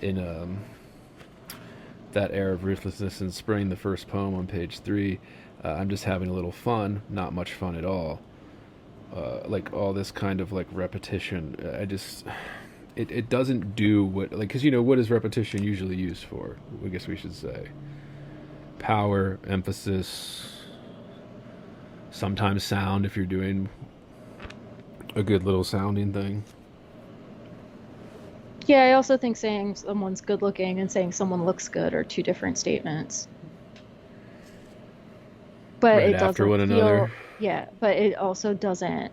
in that air of ruthlessness in spring, the first poem on page 3, I'm just having a little fun, not much fun at all. Like all this kind of like repetition, it doesn't do what, like, because what is repetition usually used for? I guess we should say power, emphasis, sometimes sound if you're doing a good little sounding thing. Yeah, I also think saying someone's good looking and saying someone looks good are two different statements. But Right it after doesn't one feel, another. yeah, but it also doesn't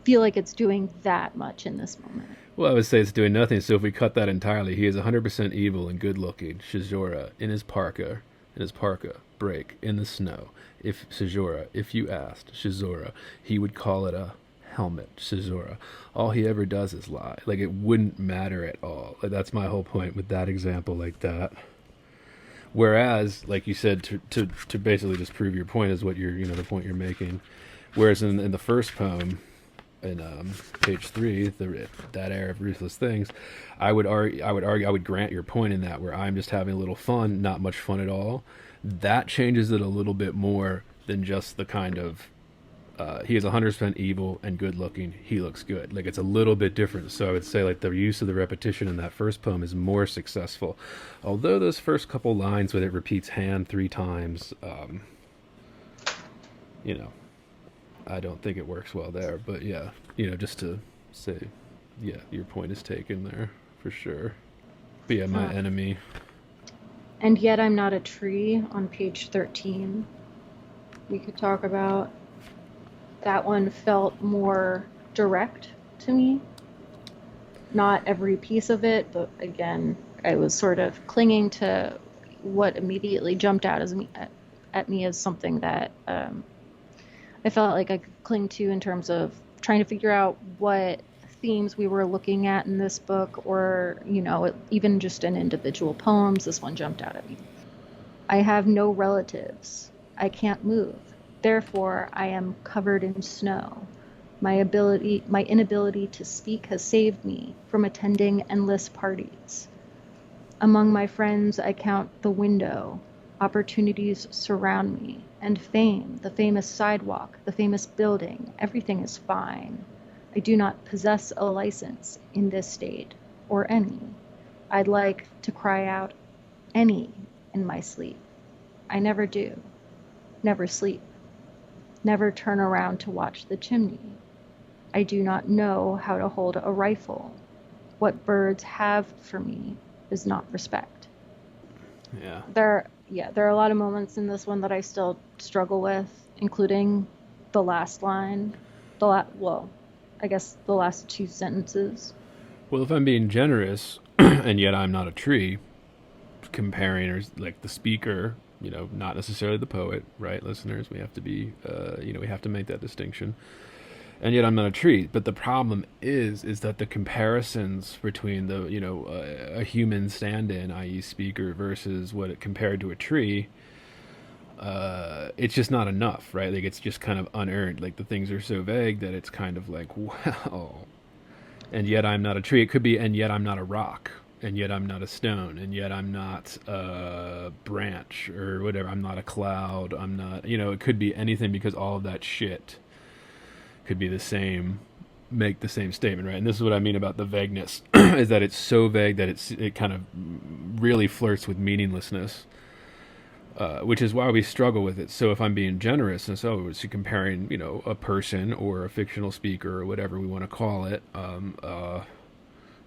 feel like it's doing that much in this moment. Well, I would say it's doing nothing, so if we cut that entirely, he is 100% evil and good looking. Shizora, in his parka, break, in the snow. If Shizora, if you asked Shizora, he would call it a helmet, Shizora. All he ever does is lie. Like, it wouldn't matter at all. Like, that's my whole point with that example like that. Whereas, like you said, to basically just prove your point is what you're, the point you're making. Whereas in the first poem, in page 3, that air of ruthless things, I would grant your point in that, where I'm just having a little fun, not much fun at all. That changes it a little bit more than just the kind of he is 100% evil and good looking. He looks good. Like, it's a little bit different. So I would say, like, the use of the repetition in that first poem is more successful. Although those first couple lines where it repeats hand 3 times, I don't think it works well there. But yeah, just to say, yeah, your point is taken there for sure. But yeah, my enemy. And yet I'm not a tree on page 13. We could talk about. That one felt more direct to me. Not every piece of it, but again, I was sort of clinging to what immediately jumped out at me as something that I felt like I could cling to in terms of trying to figure out what themes we were looking at in this book, or, even just in individual poems. This one jumped out at me. I have no relatives. I can't move. Therefore, I am covered in snow. My inability to speak has saved me from attending endless parties. Among my friends, I count the window. Opportunities surround me. And fame, the famous sidewalk, the famous building, everything is fine. I do not possess a license in this state, or any. I'd like to cry out any in my sleep. I never do. Never sleep. Never turn around to watch the chimney. I do not know how to hold a rifle. What birds have for me is not respect. Yeah. There are a lot of moments in this one that I still struggle with, including the last line. I guess the last 2 sentences. Well, if I'm being generous, and yet I'm not a tree, comparing, or like the speaker, not necessarily the poet, right, listeners? We have to be, we have to make that distinction. And yet I'm not a tree. But the problem is that the comparisons between the, a human stand-in, i.e. speaker, versus what it compared to a tree, it's just not enough, right? Like, it's just kind of unearned. Like, the things are so vague that it's kind of like, well, and yet I'm not a tree. It could be, and yet I'm not a rock. And yet I'm not a stone, and yet I'm not a branch, or whatever. I'm not a cloud. I'm not, it could be anything, because all of that shit could be the same, make the same statement, right? And this is what I mean about the vagueness, is that it's so vague that it kind of really flirts with meaninglessness, which is why we struggle with it. So if I'm being generous, and so it's comparing, a person or a fictional speaker or whatever we want to call it,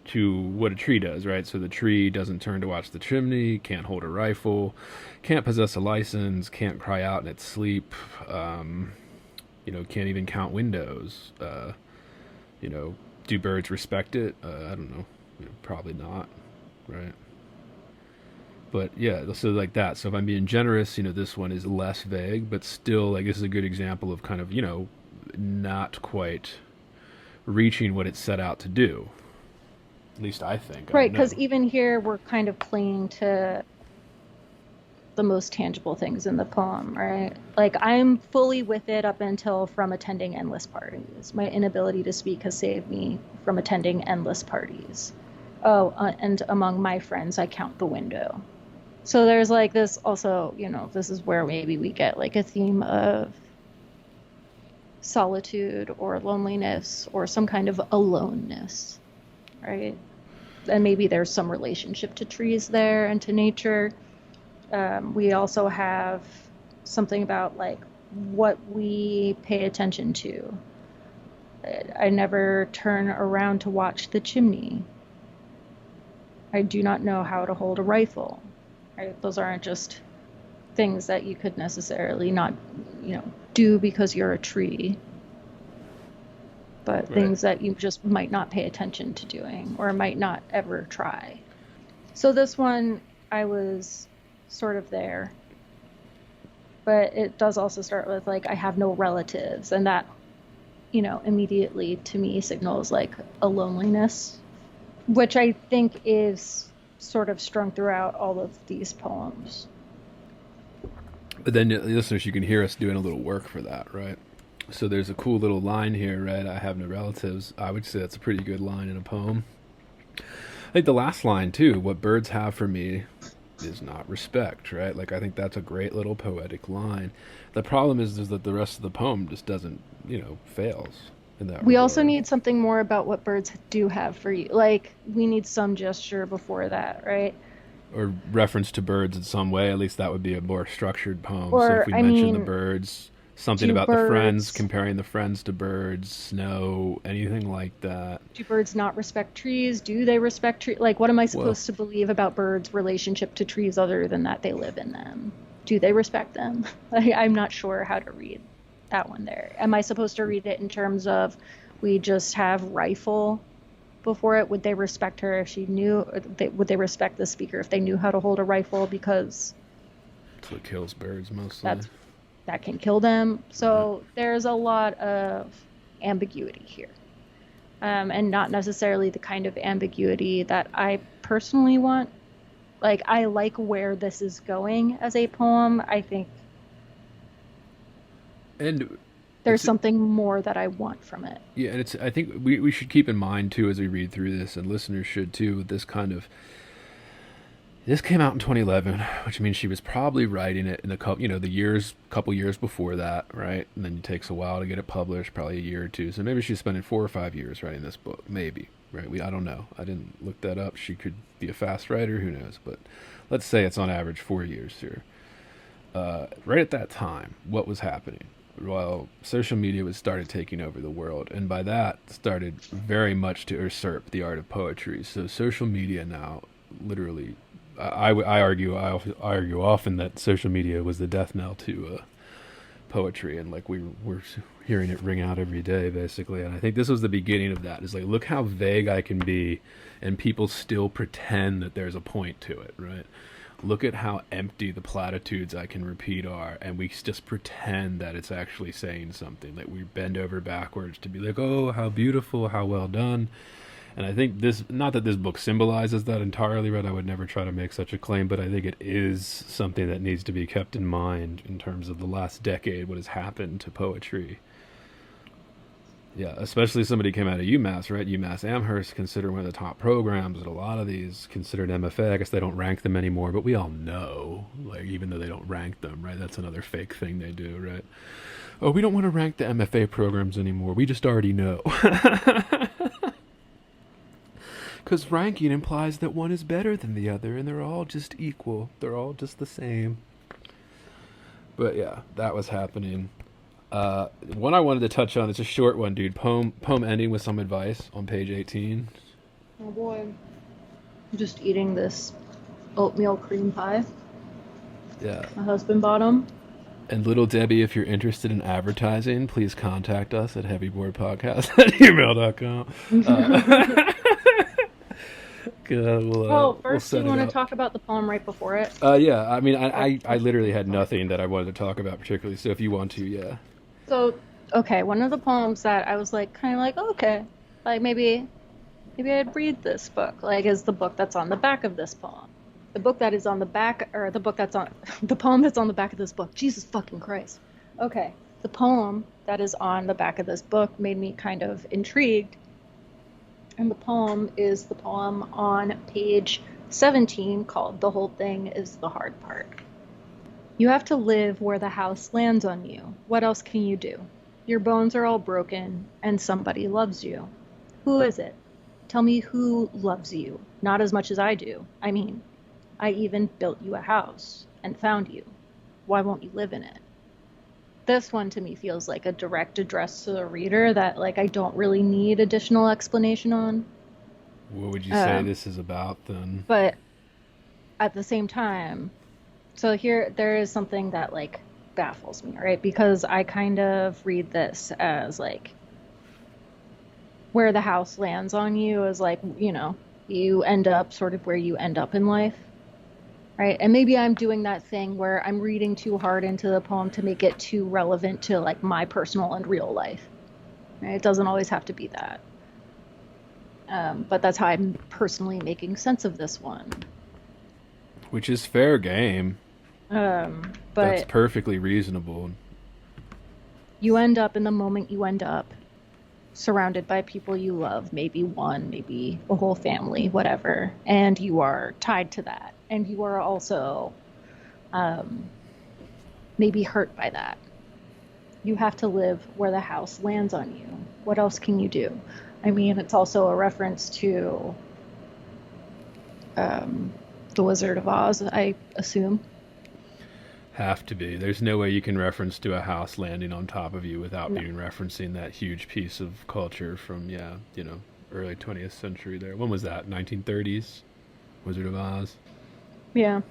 to what a tree does, right? So the tree doesn't turn to watch the chimney, can't hold a rifle, can't possess a license, can't cry out in its sleep, can't even count windows. Do birds respect it? I don't know. Probably not, right? But yeah, so like that. So if I'm being generous, this one is less vague, but still, like, this is a good example of kind of, not quite reaching what it set out to do. At least I think. Right, because even here we're kind of clinging to the most tangible things in the poem, right? Like, I'm fully with it up until from attending endless parties. My inability to speak has saved me from attending endless parties. Oh, and among my friends, I count the window. So there's like this also, this is where maybe we get like a theme of solitude or loneliness or some kind of aloneness, right? And maybe there's some relationship to trees there and to nature. We also have something about like what we pay attention to. I never turn around to watch the chimney. I do not know how to hold a rifle. Right? Those aren't just things that you could necessarily not, do because you're a tree, but Right. things that you just might not pay attention to doing or might not ever try. So this one, I was sort of there, but it does also start with like, I have no relatives, and that, immediately to me signals like a loneliness, which I think is sort of strung throughout all of these poems. But then, listeners, you can hear us doing a little work for that, right? So there's a cool little line here, right? I have no relatives. I would say that's a pretty good line in a poem. I think the last line, too, what birds have for me is not respect, right? Like, I think that's a great little poetic line. The problem is that the rest of the poem just doesn't, fails in that We regard. also need something more about what birds do have for you. Like, we need some gesture before that, right? Or reference to birds in some way. At least that would be a more structured poem. So Or, if we I mention the mean, birds, something do about the friends, birds comparing the friends to birds, snow, anything like that. do birds not respect trees? Do they respect trees? Like, what am I Well, supposed to believe about birds' relationship to trees other than that they live in them? Do they respect them? I'm not sure how to read that one there. Am I supposed to read it in terms of we just have rifle before it? Would they respect her if she knew? Would they respect the speaker if they knew how to hold a rifle because that's what kills birds mostly. that's that can kill them? Right. So there's a lot of ambiguity here. And not necessarily the kind of ambiguity that I personally want. Like, I like where this is going as a poem. I think And there's it's something more that I want from it. yeah, and it's I think we should keep in mind too as we read through this, and listeners should too, with this kind of this came out in 2011, which means she was probably writing it in the couple years before that, right? And then it takes a while to get it published, probably a year or two. So maybe she's spending 4 or 5 years writing this book, maybe, right? I don't know. I didn't look that up. She could be a fast writer, who knows? But let's say it's on average 4 years here. Right at that time, what was happening? Well, social media was started taking over the world, and by that started very much to usurp the art of poetry. So social media now literally I argue often that social media was the death knell to poetry, and like we're hearing it ring out every day, basically. And I think this was the beginning of that. Is like, look how vague I can be, and people still pretend that there's a point to it, right? Look at how empty the platitudes I can repeat are, and we just pretend that it's actually saying something. Like we bend over backwards to be like, oh, how beautiful, how well done. And I think this, not that this book symbolizes that entirely, right? I would never try to make such a claim, but I think it is something that needs to be kept in mind in terms of the last decade, what has happened to poetry. Yeah, especially somebody came out of UMass, right? UMass Amherst, considered one of the top programs, and a lot of these considered MFA. I guess they don't rank them anymore, but we all know, like, even though they don't rank them, right? That's another fake thing they do, right? Oh, we don't want to rank the MFA programs anymore. We just already know. Because ranking implies that one is better than the other, and they're all just equal. They're all just the same. But yeah, that was happening. One I wanted to touch on, it's a short one, dude. Poem ending with some advice on page 18. Oh boy. I'm just eating this oatmeal cream pie. Yeah. My husband bought them. And Little Debbie, if you're interested in advertising, please contact us at heavyboardpodcast@gmail.com. First, do you want to talk about the poem right before it? Yeah, I mean, I literally had nothing that I wanted to talk about particularly, so if you want to, yeah. So, okay, one of the poems that I was like, kind of like, okay, like maybe I'd read this book, like, is the book that's on the back of this poem. The book that is on the back, or the book that's on, the poem that's on the back of this book. Jesus fucking Christ. Okay, the poem that is on the back of this book made me kind of intrigued. And the poem is the poem on page 17 called The Whole Thing is the Hard Part. You have to live where the house lands on you. What else can you do? Your bones are all broken, and somebody loves you. Who is it? Tell me who loves you. Not as much as I do. I mean, I even built you a house and found you. Why won't you live in it? This one to me feels like a direct address to the reader that like I don't really need additional explanation on. What would you say this is about then? But at the same time, so here there is something that like baffles me, right? Because I kind of read this as like where the house lands on you is like, you know, you end up sort of where you end up in life. Right. And maybe I'm doing that thing where I'm reading too hard into the poem to make it too relevant to like my personal and real life. Right? It doesn't always have to be that. But that's how I'm personally making sense of this one. Which is fair game. That's But perfectly reasonable. you end up in the moment you end up surrounded by people you love, maybe one, maybe a whole family, whatever. And you are tied to that. And you are also maybe hurt by that. You have to live where the house lands on you. What else can you do? I mean, it's also a reference to The Wizard of Oz, I assume. Have to be. There's no way you can reference to a house landing on top of you without No. being referencing that huge piece of culture from, early 20th century there. When was that? 1930s? Wizard of Oz? Yeah.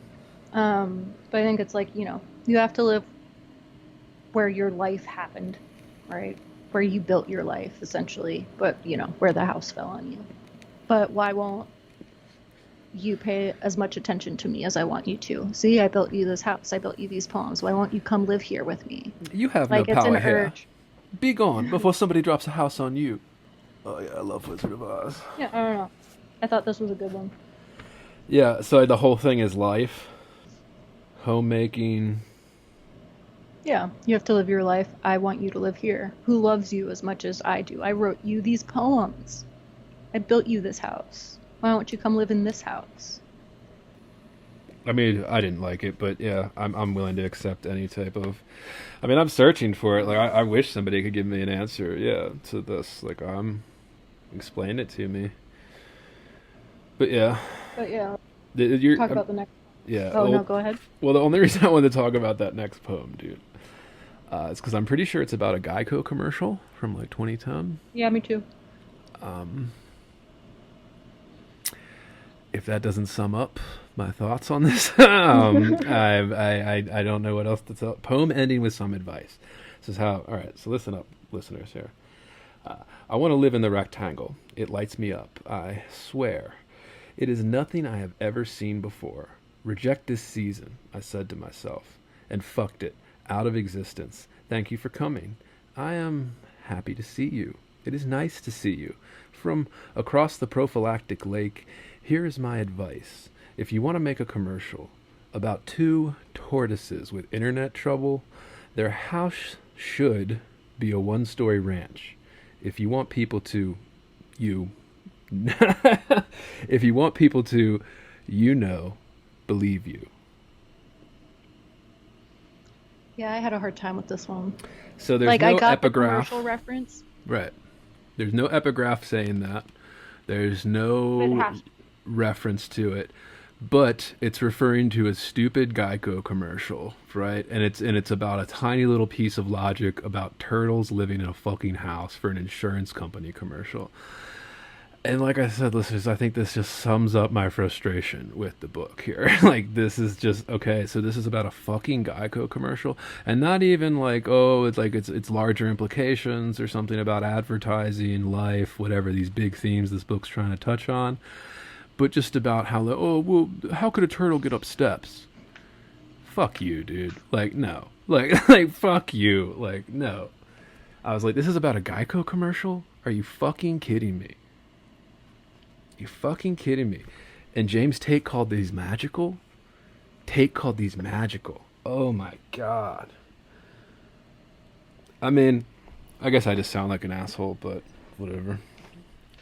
But I think it's like, you have to live where your life happened, right? Where you built your life, essentially, but, where the house fell on you. But why won't you pay as much attention to me as I want you to? See, I built you this house. I built you these poems. Why won't you come live here with me? You have Like, no it's power an here. urge. Be gone before somebody drops a house on you. Oh, yeah, I love Wizard of Oz. Yeah, I don't know. I thought this was a good one. Yeah, so the whole thing is life. Homemaking. Yeah, you have to live your life. I want you to live here. Who loves you as much as I do? I wrote you these poems. I built you this house. Why don't you come live in this house? I mean, I didn't like it, but yeah, I'm willing to accept any type of. I mean, I'm searching for it. Like, I wish somebody could give me an answer. Yeah, to this. Like, explain it to me. But yeah, But yeah, you're talk about the next. yeah. Oh, well, no, go ahead. Well, the only reason I wanted to talk about that next poem, dude, is because I'm pretty sure it's about a Geico commercial from like 2010. Yeah, me too. If that doesn't sum up my thoughts on this, I don't know what else to tell. Poem ending with some advice. This is how. All right, so listen up, listeners here. I want to live in the rectangle. It lights me up. I swear. It is nothing I have ever seen before. Reject this season, I said to myself, and fucked it out of existence. Thank you for coming. I am happy to see you. It is nice to see you. From across the prophylactic lake, here is my advice. If you want to make a commercial about two tortoises with internet trouble, their house should be a one-story ranch. If you want people to, if you want people to, believe you. Yeah, I had a hard time with this one. So there's Like, no I got epigraph. the commercial reference. Right. There's no epigraph saying that. There's It no has- reference to it. But it's referring to a stupid Geico commercial, right? And it's about a tiny little piece of logic about turtles living in a fucking house for an insurance company commercial. And like I said, listeners, I think this just sums up my frustration with the book here. Like, this is just, okay, so this is about a fucking Geico commercial, and not even like, oh, it's larger implications or something about advertising, life, whatever, these big themes this book's trying to touch on, but just about how could a turtle get up steps? Fuck you, dude. Like, no. Like, fuck you. Like, no. I was like, this is about a Geico commercial? Are you fucking kidding me? You fucking kidding me? And James Tate called these magical? Tate called these magical. Oh my god. I mean, I guess I just sound like an asshole, but whatever.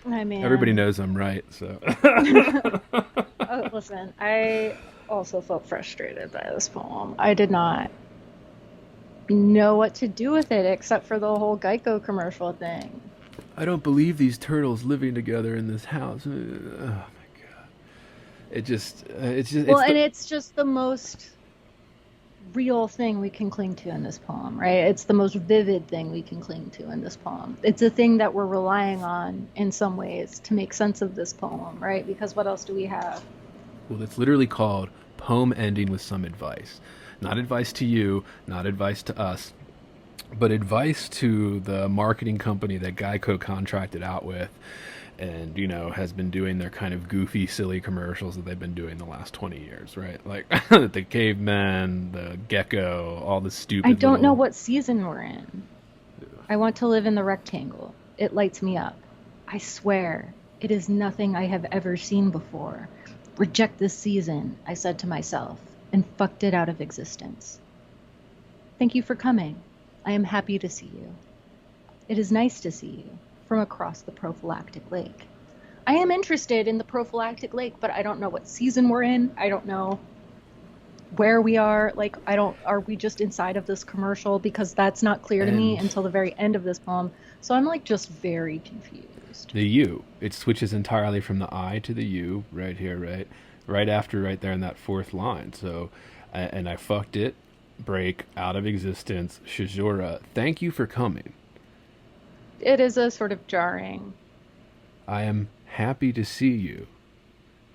I mean, Everybody knows I'm right, so. oh, listen, I also felt frustrated by this poem. I did not know what to do with it except for the whole Geico commercial thing. I don't believe these turtles living together in this house. Oh my god! Well, and it's just the most real thing we can cling to in this poem, right? It's the most vivid thing we can cling to in this poem. It's a thing that we're relying on in some ways to make sense of this poem, right? Because what else do we have? Well, it's literally called Poem Ending with Some Advice. Not advice to you, not advice to us, but advice to the marketing company that Geico contracted out with and, has been doing their kind of goofy, silly commercials that they've been doing the last 20 years, right? Like the caveman, the gecko, all the stupid I don't know what season we're in. I want to live in the rectangle. It lights me up. I swear, it is nothing I have ever seen before. Reject this season, I said to myself, and fucked it out of existence. Thank you for coming. I am happy to see you. It is nice to see you from across the prophylactic lake. I am interested in the prophylactic lake, but I don't know what season we're in. I don't know where we are. Like, are we just inside of this commercial? Because that's not clear to me until the very end of this poem. So I'm like just very confused. The U. It switches entirely from the I to the U right here, right? Right after, right there in that fourth line. So, and I fucked it, break, out of existence, Shizura, thank you for coming. It is a sort of jarring. I am happy to see you.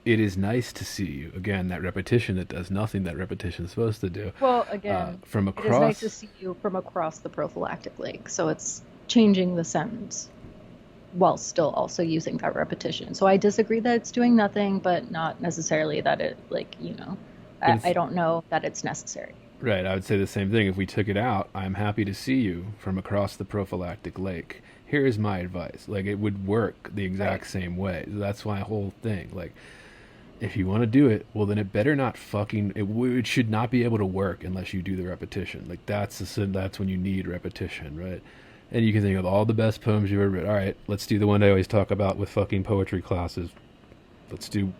It is nice to see you. Again, that repetition that does nothing that repetition is supposed to do. Well, again, from across... it is nice to see you from across the prophylactic lake. So it's changing the sentence while still also using that repetition. So I disagree that it's doing nothing, but not necessarily that it, I don't know that it's necessary. Right, I would say the same thing. If we took it out, I'm happy to see you from across the prophylactic lake. Here is my advice. Like, it would work the exact same way. That's my whole thing. Like, if you want to do it, well, then it better not fucking... It should not be able to work unless you do the repetition. Like, that's when you need repetition, right? And you can think of all the best poems you've ever read. All right, let's do the one I always talk about with fucking poetry classes. Let's do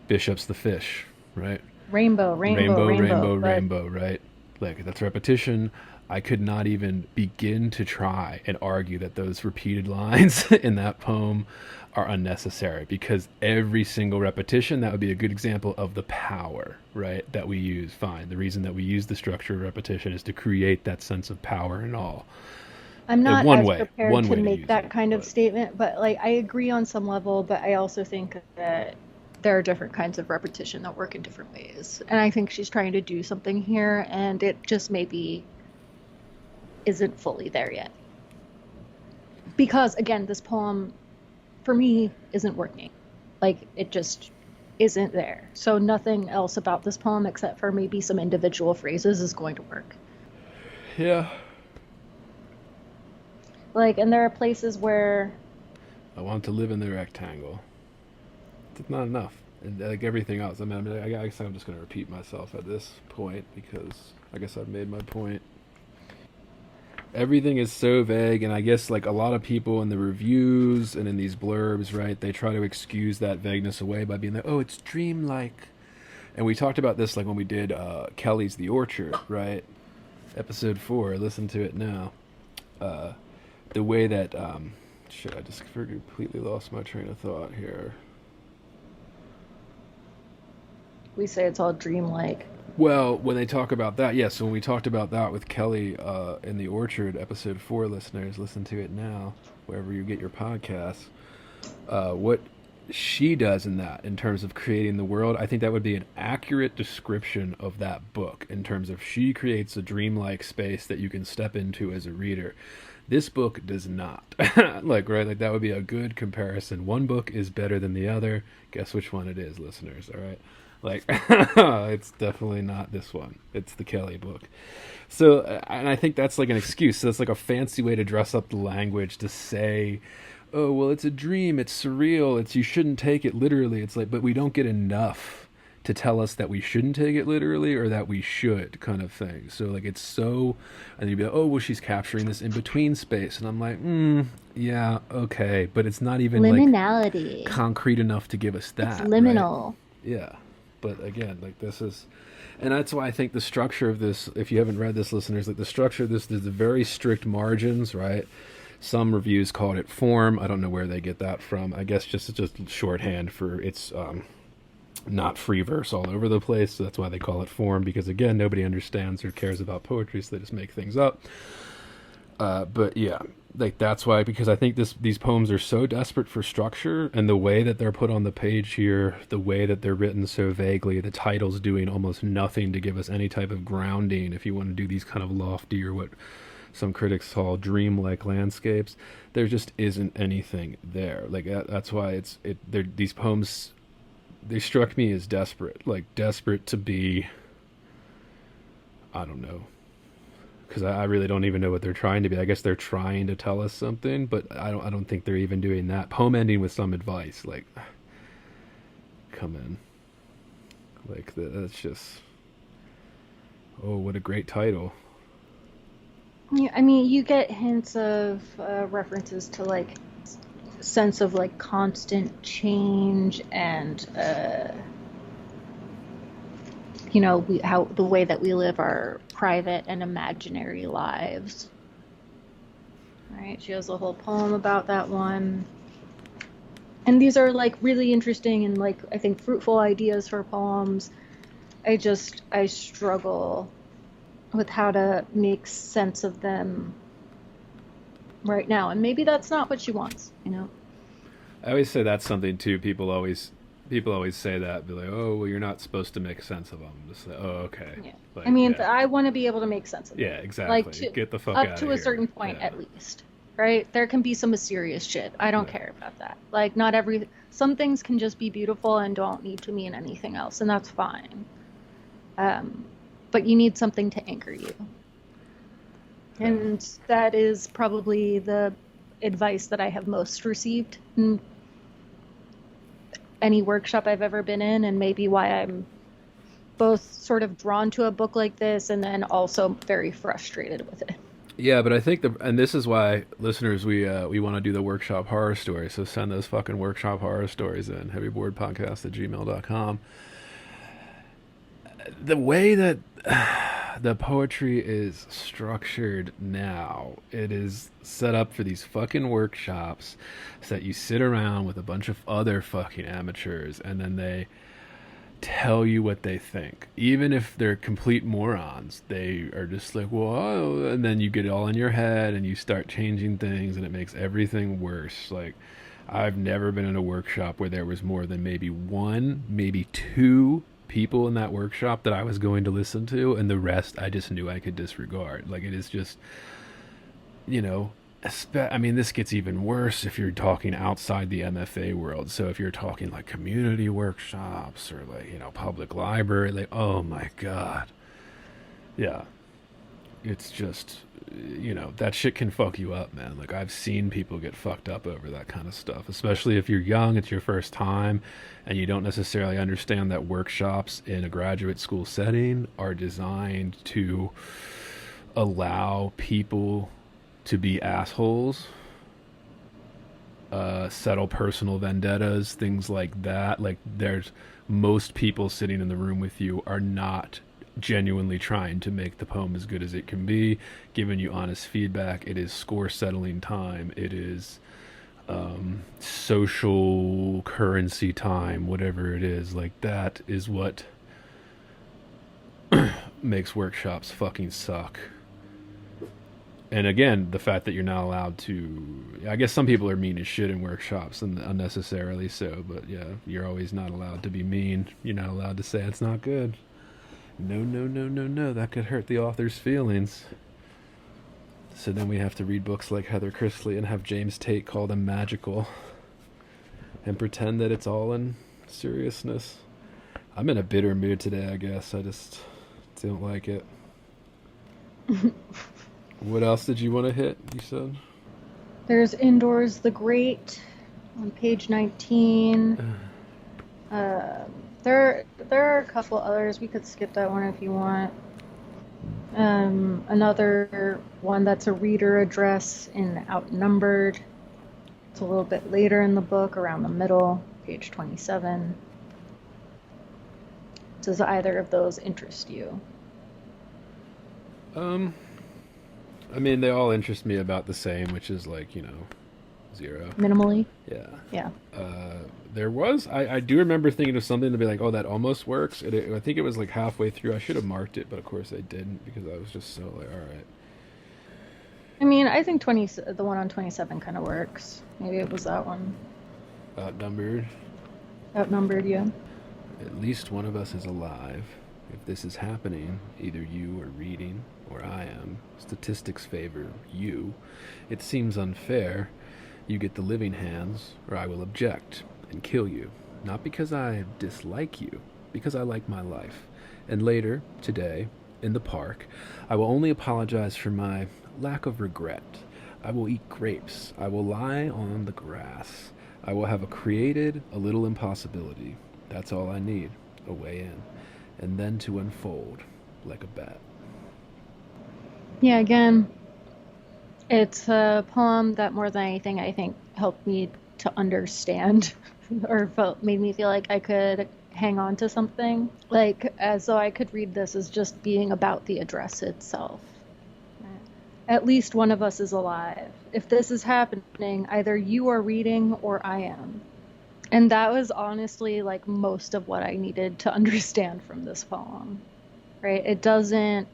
Bishop's The Fish, right? Rainbow, right? Like, that's repetition. I could not even begin to try and argue that those repeated lines in that poem are unnecessary, because every single repetition, that would be a good example of the power, right, that we use. Fine. The reason that we use the structure of repetition is to create that sense of power and all. I'm not prepared to make that kind of statement, but like, I agree on some level, but I also think that there are different kinds of repetition that work in different ways. And I think she's trying to do something here, and it just maybe isn't fully there yet. Because, again, this poem, for me, isn't working. Like, it just isn't there. So nothing else about this poem, except for maybe some individual phrases, is going to work. Yeah. Like, and there are places where... I want to live in the rectangle. It's not enough. And like everything else, I guess I'm just going to repeat myself at this point, because I guess I've made my point. Everything is so vague, and I guess like a lot of people in the reviews and in these blurbs, right, they try to excuse that vagueness away by being like, oh, it's dreamlike. And we talked about this like when we did Kelly's The Orchard, right? Episode 4, listen to it now. The way that, shit, I just completely lost my train of thought here. We say it's all dreamlike. Well, when they talk about that, yes, so when we talked about that with Kelly in The Orchard, episode 4, listeners, listen to it now, wherever you get your podcasts. What she does in that, in terms of creating the world, I think that would be an accurate description of that book, in terms of she creates a dreamlike space that you can step into as a reader. This book does not. Like, right, like that would be a good comparison. One book is better than the other. Guess which one it is, listeners, all right? Like, it's definitely not this one. It's the Kelly book. So, and I think that's like an excuse. So it's like a fancy way to dress up the language to say, oh, well, it's a dream. It's surreal. You shouldn't take it literally. It's like, but we don't get enough to tell us that we shouldn't take it literally or that we should, kind of thing. So like it's so, and you'd be like, oh well, she's capturing this in between space, and I'm like, yeah, okay, but it's not even Liminality. like concrete enough to give us that. It's liminal. Right? Yeah, but again, like this is, and that's why I think the structure of this, if you haven't read this, listeners, like the structure of this, there's the very strict margins, right? Some reviews called it form. I don't know where they get that from. I guess just shorthand for it's not free verse all over the place. So that's why they call it form, because again, nobody understands or cares about poetry, so they just make things up. But yeah, like that's why, because I think these poems are so desperate for structure, and the way that they're put on the page here, the way that they're written so vaguely, the title's doing almost nothing to give us any type of grounding. If you want to do these kind of lofty, or what some critics call dreamlike landscapes, there just isn't anything there. Like that's why these poems, they struck me as desperate, like desperate to be, I don't know, because I really don't even know what they're trying to be. I guess they're trying to tell us something, but I don't think they're even doing that. Poem ending with some advice, like, come in, like that's just, oh, what a great title. Yeah, I mean, you get hints of references to like sense of like constant change and how the way that we live our private and imaginary lives. Right? She has a whole poem about that one. And these are like really interesting and like I think fruitful ideas for poems. I struggle with how to make sense of them right now, and maybe that's not what she wants. I always say that's something too. People always say that, be like, oh well, you're not supposed to make sense of them. Just like, oh okay. Yeah. Like, I mean, yeah. I want to be able to make sense of it. Yeah, exactly. Like get the fuck out of up here. to a certain point, at least. Right? There can be some mysterious shit. I don't care about that. like some things can just be beautiful and don't need to mean anything else, and that's fine. But you need something to anchor you. And that is probably the advice that I have most received in any workshop I've ever been in, and maybe why I'm both sort of drawn to a book like this and then also very frustrated with it. Yeah, but I think and this is why, listeners, we want to do the workshop horror stories. So send those fucking workshop horror stories in, heavyboardpodcast@gmail.com. The way that the poetry is structured now, it is set up for these fucking workshops so that you sit around with a bunch of other fucking amateurs and then they tell you what they think. Even if they're complete morons, they are just like, well, oh, and then you get it all in your head and you start changing things and it makes everything worse. Like, I've never been in a workshop where there was more than maybe one, maybe two people in that workshop that I was going to listen to, and the rest I just knew I could disregard. Like, it is just, I mean, this gets even worse if you're talking outside the MFA world. So if you're talking like community workshops or like, public library, like, oh my God. Yeah. It's just, that shit can fuck you up, man. Like, I've seen people get fucked up over that kind of stuff, especially if you're young, it's your first time, and you don't necessarily understand that workshops in a graduate school setting are designed to allow people to be assholes, settle personal vendettas, things like that. Like, most people sitting in the room with you are not genuinely trying to make the poem as good as it can be, giving you honest feedback. It is score settling time. It is social currency time, whatever it is. Like, that is what makes workshops fucking suck. And again, the fact that you're not allowed to, I guess some people are mean as shit in workshops, and unnecessarily so, but yeah, you're always not allowed to be mean. You're not allowed to say it's not good. No, that could hurt the author's feelings. So then we have to read books like Heather Christle and have James Tate call them magical and pretend that it's all in seriousness. I'm in a bitter mood today, I guess. I just don't like it. What else did you want to hit, you said? There's Indoors the Great on page 19. There are a couple others. We could skip that one if you want. Another one that's a reader address in Outnumbered. It's a little bit later in the book, around the middle, page 27. Does either of those interest you? Um, I mean, they all interest me about the same, which is like, 0. Minimally? Yeah. Yeah. There was, I do remember thinking of something to be like, oh, that almost works. I think it was like halfway through. I should have marked it, but of course I didn't because I was just so like, all right. I mean, I think the one on 27 kind of works. Maybe it was that one. Outnumbered. Outnumbered, yeah. At least one of us is alive. If this is happening, either you are reading or I am. Statistics favor you. It seems unfair. You get the living hands, or I will object and kill you. Not because I dislike you, because I like my life. And later, today, in the park, I will only apologize for my lack of regret. I will eat grapes. I will lie on the grass. I will have created a little impossibility. That's all I need, a way in. And then to unfold like a bat. Yeah, again, it's a poem that more than anything I think helped me to understand or made me feel like I could hang on to something. Like as though I could read this as just being about the address itself. At least one of us is alive. If this is happening, either you are reading or I am. And that was honestly like most of what I needed to understand from this poem, right? It doesn't,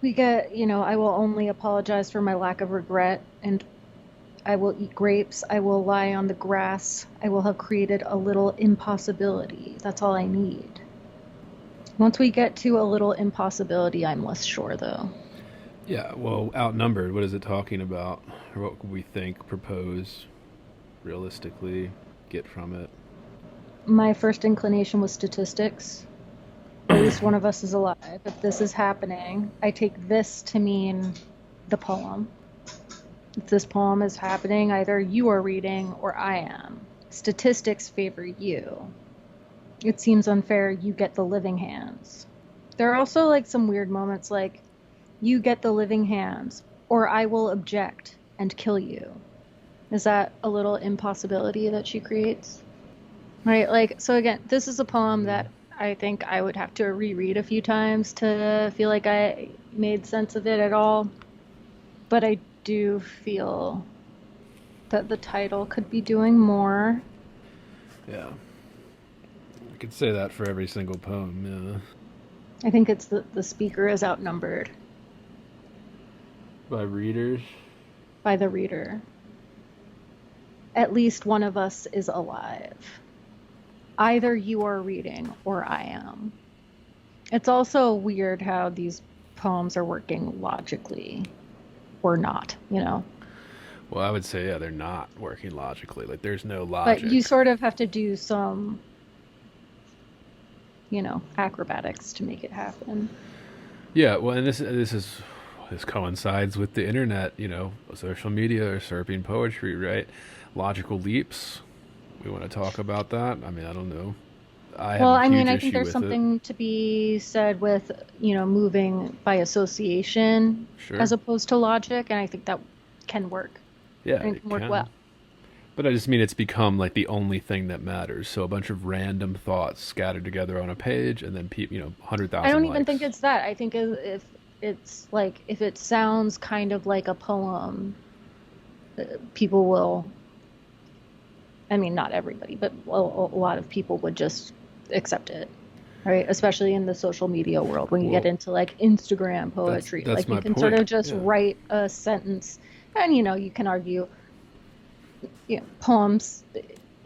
we get, I will only apologize for my lack of regret, and I will eat grapes. I will lie on the grass. I will have created a little impossibility. That's all I need. Once we get to a little impossibility, I'm less sure though. Yeah, well, outnumbered, what is it talking about? Or what could we think, propose, realistically get from it? My first inclination was statistics. At least one of us is alive. If this is happening, I take this to mean the poem. If this poem is happening, either you are reading or I am. Statistics favor you. It seems unfair you get the living hands. There are also like some weird moments like, you get the living hands, or I will object and kill you. Is that a little impossibility that she creates? Right, like, so again, this is a poem that I think I would have to reread a few times to feel like I made sense of it at all. But I do feel that the title could be doing more. Yeah. I could say that for every single poem, I think it's the speaker is outnumbered yeah. By readers? by the reader. At least one of us is alive. Either you are reading or I am. It's also weird how these poems are working logically or not, Well, I would say, yeah, they're not working logically. Like, there's no logic. But you sort of have to do some, acrobatics to make it happen. Yeah, well, and this coincides with the internet, social media usurping poetry, right? Logical leaps. We want to talk about that. I mean, I don't know. I think there's something to be said with, moving by association as opposed to logic, and I think that can work. Yeah, and it can work well. But I just mean it's become like the only thing that matters. So a bunch of random thoughts scattered together on a page, and then 100,000. I don't even think it's that. I think if it's like if it sounds kind of like a poem, people will. I mean, not everybody, but a lot of people would just accept it, right? Especially in the social media world, when you get into like Instagram poetry, that's like you my can point. sort of just write a sentence, and you can argue, poems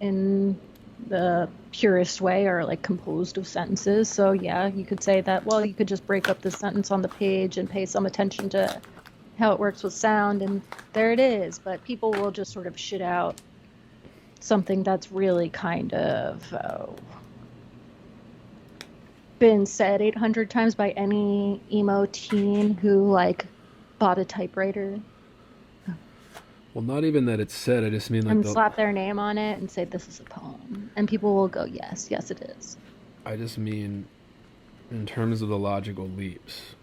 in the purest way are like composed of sentences. So yeah, you could say that. Well, you could just break up the sentence on the page and pay some attention to how it works with sound, and there it is. But people will just sort of shit out something that's really kind of been said 800 times by any emo teen who like bought a typewriter. Well, not even that it's said. I just mean like and slap their name on it and say this is a poem, and people will go, yes, it is. I just mean in terms of the logical leaps.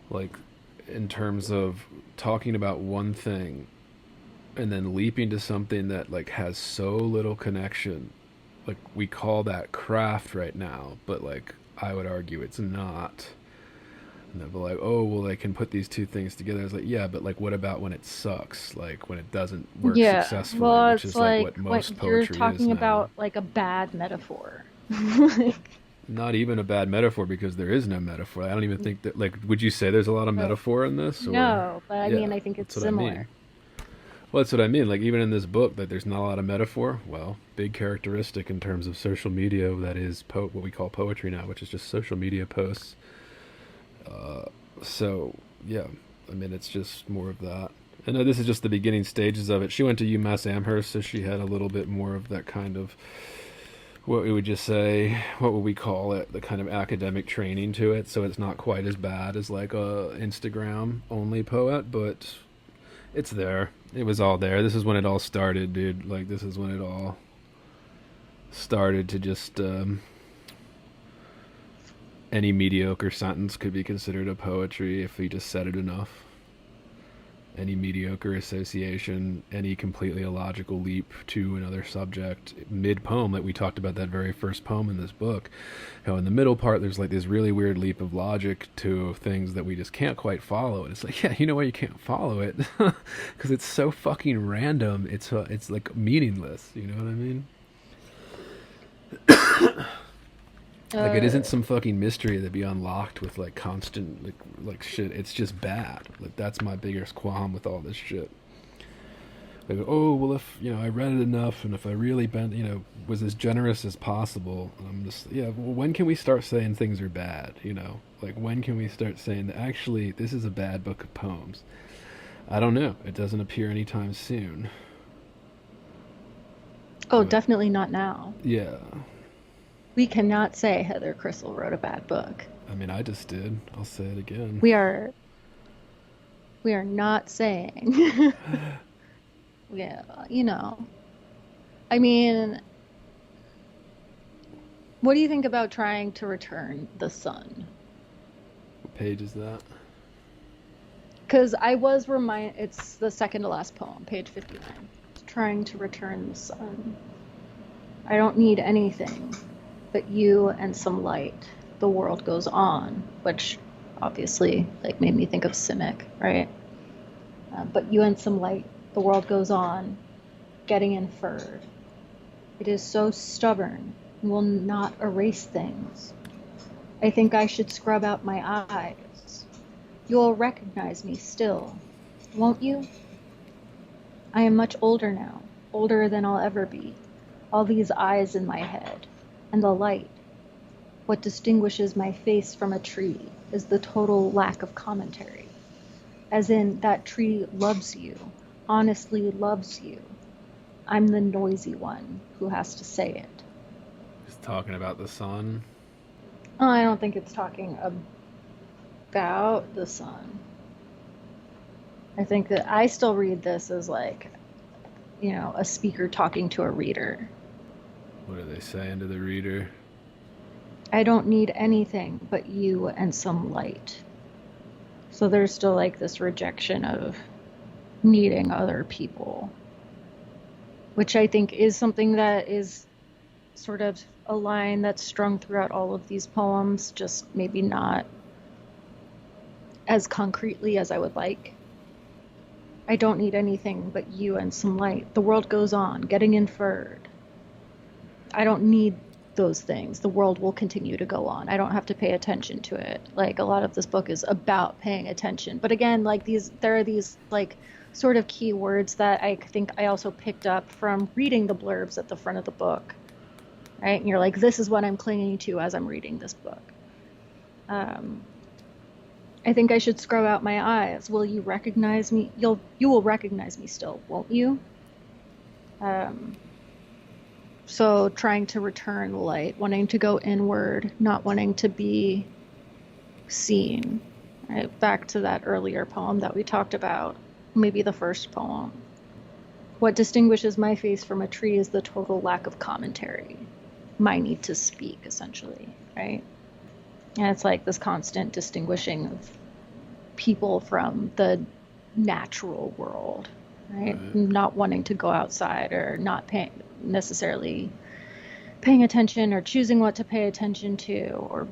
Like, in terms of talking about one thing and then leaping to something that, like, has so little connection. Like, we call that craft right now, but, like, I would argue it's not. And they'll be like, oh, well, they can put these two things together. I was like, yeah, but, like, what about when it sucks? Like, when it doesn't work Yeah, successfully, well, which it's is, like, like what when most you're poetry is talking now. about like a bad metaphor. Like, Not even a bad metaphor, because there is no metaphor. I don't even think that, like, would you say there's a lot of but metaphor in this? Or, no, but I mean, yeah, I think it's that's what I mean. similar. Well, that's what I mean. Like, even in this book, that there's not a lot of metaphor. Well, big characteristic in terms of social media, that is what we call poetry now, which is just social media posts. So, yeah, I mean, it's just more of that. I know this is just the beginning stages of it. She went to UMass Amherst, so she had a little bit more of that kind of, what we would just say, what would we call it, the kind of academic training to it. So it's not quite as bad as like a Instagram only poet, but it's there. It was all there. This is when it all started, dude. Like, this is when it all started to just any mediocre sentence could be considered a poetry if we just said it enough. Any mediocre association, any completely illogical leap to another subject mid-poem, like we talked about that very first poem in this book. How in the middle part there's like this really weird leap of logic to things that we just can't quite follow. And it's like, yeah, you know why you can't follow it? Because it's so fucking random. It's like meaningless. You know what I mean? Like, it isn't some fucking mystery that be unlocked with like constant like shit. It's just bad. Like, that's my biggest qualm with all this shit. Like, oh well, if I read it enough, and if I really was as generous as possible, I'm just, yeah. Well, when can we start saying things are bad? Like, when can we start saying that actually this is a bad book of poems? I don't know. It doesn't appear anytime soon. Oh, definitely not now. Yeah. We cannot say Heather Christle wrote a bad book. I mean, I just did. I'll say it again. We are not saying. Yeah, I mean, what do you think about trying to return the sun? What page is that? Because I was reminded, it's the second to last poem, page 59. Trying to return the sun. I don't need anything but you and some light. The world goes on, which obviously like made me think of Simic, right? But you and some light, the world goes on, getting inferred. It is so stubborn and will not erase things. I think I should scrub out my eyes. You'll recognize me still, won't you? I am much older now, older than I'll ever be. All these eyes in my head, and the light. What distinguishes my face from a tree is the total lack of commentary. As in, that tree loves you, honestly loves you. I'm the noisy one who has to say it. It's talking about the sun. Oh, I don't think it's talking about the sun. I think that I still read this as like, a speaker talking to a reader. What are they saying to the reader? I don't need anything but you and some light. So there's still like this rejection of needing other people, which I think is something that is sort of a line that's strung throughout all of these poems, just maybe not as concretely as I would like. I don't need anything but you and some light. The world goes on, getting inferred. I don't need those things. The world will continue to go on. I don't have to pay attention to it. Like, a lot of this book is about paying attention. But again, like there are these like sort of key words that I think I also picked up from reading the blurbs at the front of the book. Right? And you're like, this is what I'm clinging to as I'm reading this book. I think I should scrub out my eyes. Will you recognize me? You will recognize me still, won't you? So trying to return light, wanting to go inward, not wanting to be seen. Right? Back to that earlier poem that we talked about, maybe the first poem. What distinguishes my face from a tree is the total lack of commentary, my need to speak, essentially, right? And it's like this constant distinguishing of people from the natural world, right? Not wanting to go outside or not necessarily paying attention or choosing what to pay attention to, or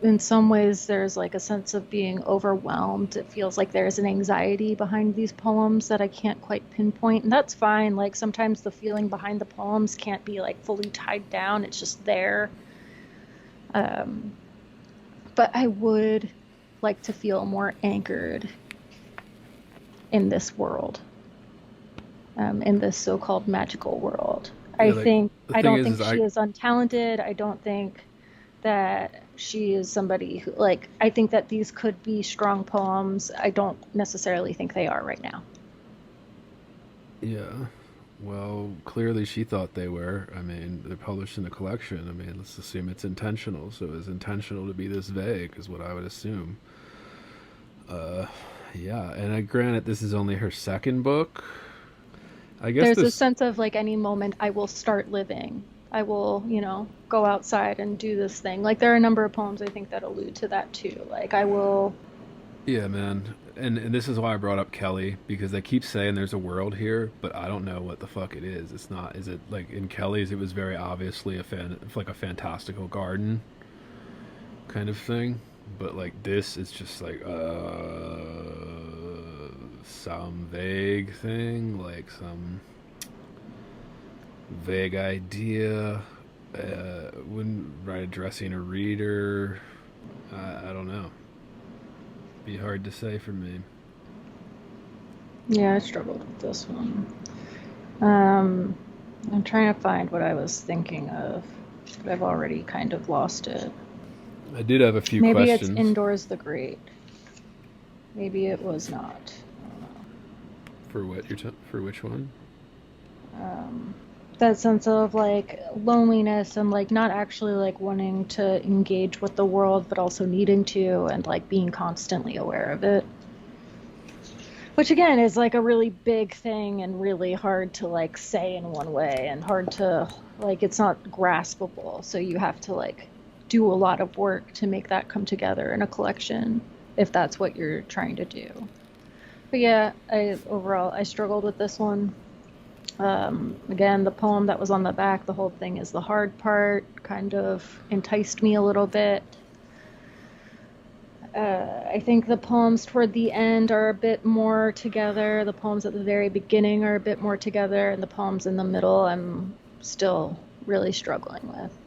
in some ways there's like a sense of being overwhelmed. It feels like there's an anxiety behind these poems that I can't quite pinpoint, and that's fine. Like sometimes the feeling behind the poems can't be like fully tied down, it's just there. But I would like to feel more anchored in this world, in this so-called magical world. I don't think she is untalented. I don't think that she is somebody who, like, I think that these could be strong poems. I don't necessarily think they are right now. Yeah. Well, clearly she thought they were. I mean, they're published in a collection. I mean, let's assume it's intentional. So it's intentional to be this vague, is what I would assume. Yeah, and granted, this is only her second book. I guess there's a sense of like any moment I will start living. I will, go outside and do this thing. Like there are a number of poems I think that allude to that too. Like I will. Yeah, man. And this is why I brought up Kelly, because they keep saying there's a world here, but I don't know what the fuck it is. It's not. Is it like in Kelly's? It was very obviously a fantastical garden kind of thing, but like this, it's just like some vague thing, like some vague idea. Wouldn't write addressing a reader. I don't know. Be hard to say for me. Yeah, I struggled with this one. I'm trying to find what I was thinking of, but I've already kind of lost it. I did have a few questions. Maybe questions. It's Indoors the Great. Maybe it was not. I don't know. For which one? That sense of like loneliness and like not actually like wanting to engage with the world, but also needing to, and like being constantly aware of it. Which again is like a really big thing and really hard to like say in one way, and hard to like, it's not graspable. So you have to like do a lot of work to make that come together in a collection, if that's what you're trying to do. But yeah, I struggled with this one. Again, the poem that was on the back, the whole thing is the hard part, kind of enticed me a little bit. I think the poems toward the end are a bit more together. The poems at the very beginning are a bit more together, and the poems in the middle I'm still really struggling with.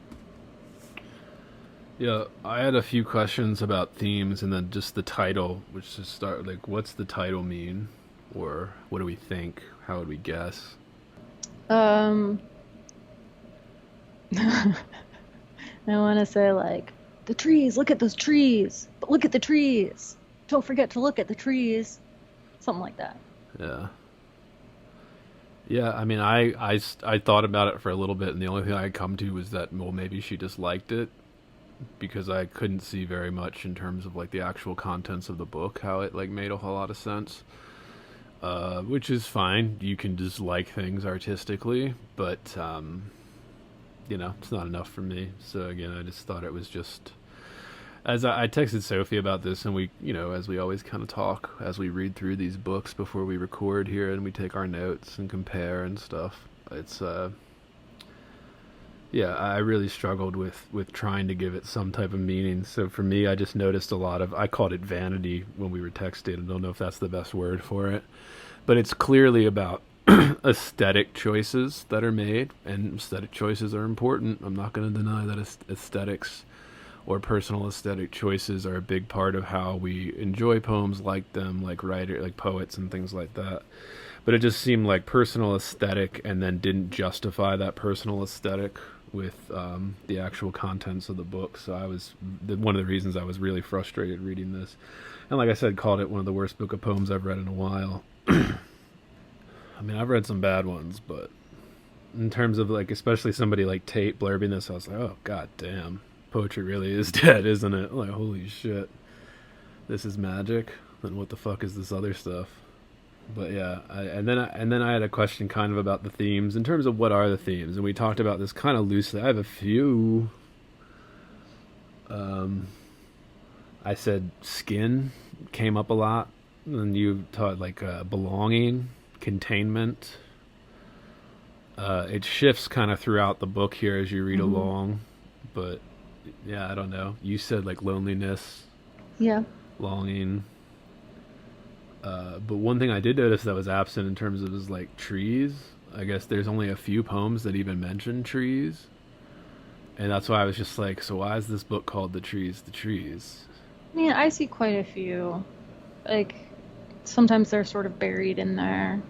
Yeah, I had a few questions about themes, and then just the title, which to start, like, what's the title mean? Or what do we think? How would we guess? I want to say, like, the trees, look at those trees, but look at the trees. Don't forget to look at the trees. Something like that. Yeah. Yeah, I mean, I thought about it for a little bit, and the only thing I could come to was that, well, maybe she just liked it, because I couldn't see very much in terms of, like, the actual contents of the book, how it, like, made a whole lot of sense. Which is fine. You can just like things artistically, but, it's not enough for me. So, again, I just thought it was just... As I texted Sophie about this, and we, as we always kind of talk as we read through these books before we record here, and we take our notes and compare and stuff. It's, yeah, I really struggled with trying to give it some type of meaning. So for me, I just noticed a lot of, I called it vanity when we were texting. I don't know if that's the best word for it, but it's clearly about aesthetic choices that are made, and aesthetic choices are important. I'm not going to deny that aesthetics or personal aesthetic choices are a big part of how we enjoy poems, like them, like poets and things like that. But it just seemed like personal aesthetic, and then didn't justify that personal aesthetic with the actual contents of the book. So one of the reasons I was really frustrated reading this, and like I said, called it one of the worst book of poems I've read in a while. I mean, I've read some bad ones, but in terms of, like, especially somebody like Tate blurbing this, I was like, oh god damn, poetry really is dead, isn't it? Like, holy shit, this is magic. Then what the fuck is this other stuff? But yeah, and then I had a question kind of about the themes in terms of what are the themes, and we talked about this kind of loosely. I have a few. Um, I said skin came up a lot, and you taught like belonging, containment. It shifts kind of throughout the book here as you read Hmm. along, but yeah, I don't know. You said like loneliness, Yeah. longing. But one thing I did notice that was absent in terms of is like trees. I guess there's only a few poems that even mention trees, and that's why I was just like, so why is this book called "The Trees, the Trees"? I mean, I see quite a few. Like, sometimes they're sort of buried in there.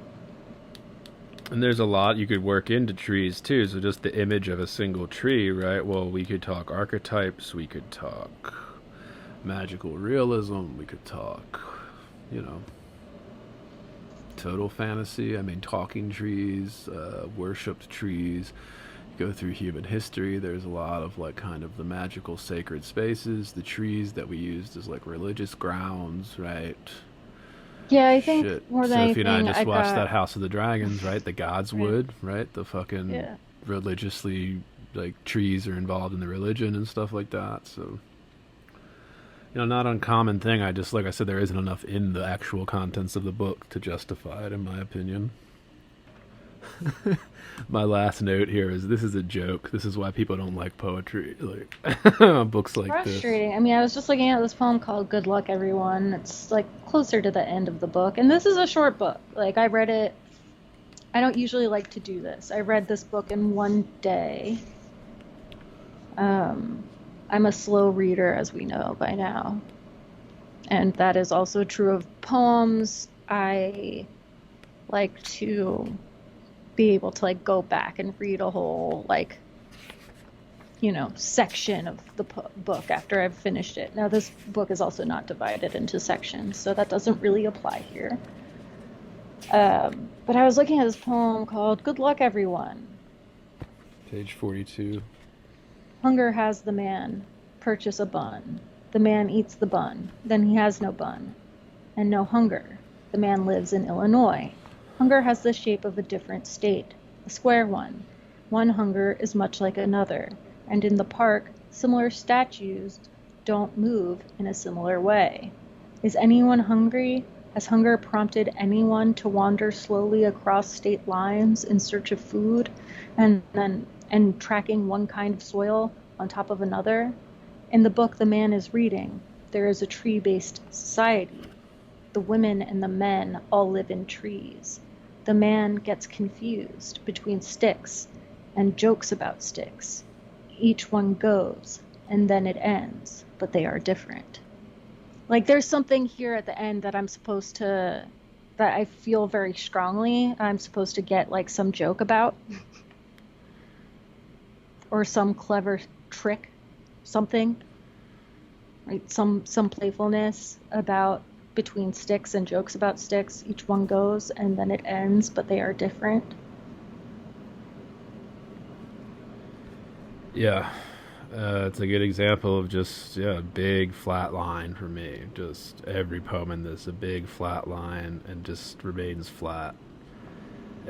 And there's a lot you could work into trees too. So just the image of a single tree, right? Well, we could talk archetypes. We could talk magical realism. We could talk, you know, total fantasy. I mean, talking trees, worshipped trees. Go through human history. There's a lot of like kind of the magical sacred spaces, the trees that we used as like religious grounds, right? Yeah, I think Shit. more than Sophie and I anything, just I watched that got. House of the Dragons, right? The gods Right. wood, right? The fucking Yeah. religiously like trees are involved in the religion and stuff like that. So not uncommon thing. I just like I said, there isn't enough in the actual contents of the book to justify it, in my opinion. My last note here is this is a joke. This is why people don't like poetry, like books like this. Frustrating. I mean, I was just looking at this poem called Good Luck, Everyone. It's like closer to the end of the book. And this is a short book. Like, I read it. I don't usually like to do this. I read this book in one day. Um, I'm a slow reader, as we know by now. And that is also true of poems. I like to be able to like go back and read a whole like section of the book after I've finished it. Now this book is also not divided into sections, so that doesn't really apply here. But I was looking at this poem called Good Luck, Everyone. Page 42. Hunger has the man purchase a bun. The man eats the bun. Then he has no bun and no hunger. The man lives in Illinois. Hunger has the shape of a different state, a square one. One hunger is much like another, and in the park, similar statues don't move in a similar way. Is anyone hungry? Has hunger prompted anyone to wander slowly across state lines in search of food and tracking one kind of soil on top of another? In the book the man is reading, there is a tree-based society. The women and the men all live in trees. The man gets confused between sticks and jokes about sticks. Each one goes, and then it ends, but they are different. Like there's something here at the end that that I feel very strongly I'm supposed to get like some joke about or some clever trick, something, right? Some playfulness about between sticks and jokes about sticks. Each one goes and then it ends, but they are different. Yeah, it's a good example of just big flat line for me. Just every poem in this a big flat line and just remains flat.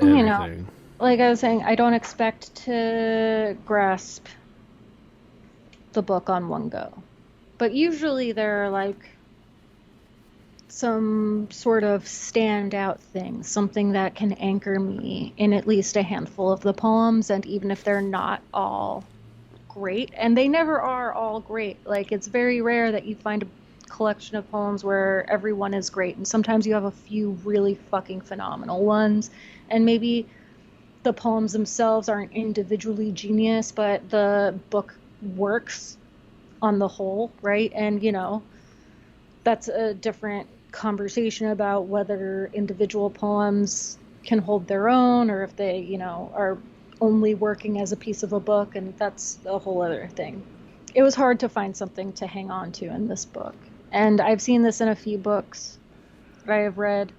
You know, Everything. like I was saying, I don't expect to grasp the book on one go. But usually there are like some sort of standout thing, something that can anchor me in at least a handful of the poems, and even if they're not all great, and they never are all great. Like it's very rare that you find a collection of poems where everyone is great, and sometimes you have a few really fucking phenomenal ones, and maybe the poems themselves aren't individually genius, but the book works on the whole, right? And that's a different conversation about whether individual poems can hold their own or if they, are only working as a piece of a book, and that's a whole other thing. It was hard to find something to hang on to in this book. And I've seen this in a few books that I have read,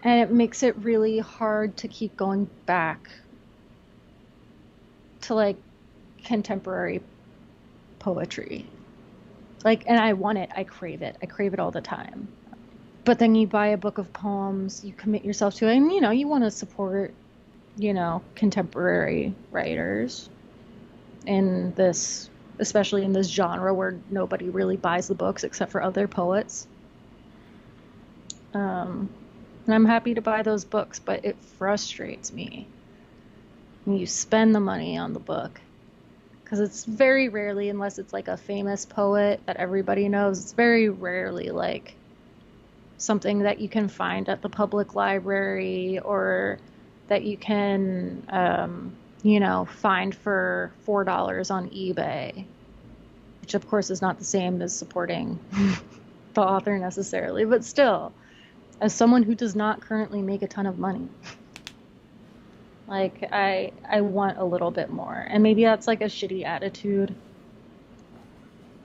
and it makes it really hard to keep going back to like contemporary poetry. Like, and I want it. I crave it all the time. But then you buy a book of poems, you commit yourself to it, and you want to support, contemporary writers in this, especially in this genre where nobody really buys the books except for other poets. And I'm happy to buy those books, but it frustrates me when you spend the money on the book. Because it's very rarely, unless it's like a famous poet that everybody knows, it's very rarely like something that you can find at the public library or that you can, find for $4 on eBay, which of course is not the same as supporting the author necessarily, but still, as someone who does not currently make a ton of money, like I want a little bit more. And maybe that's like a shitty attitude.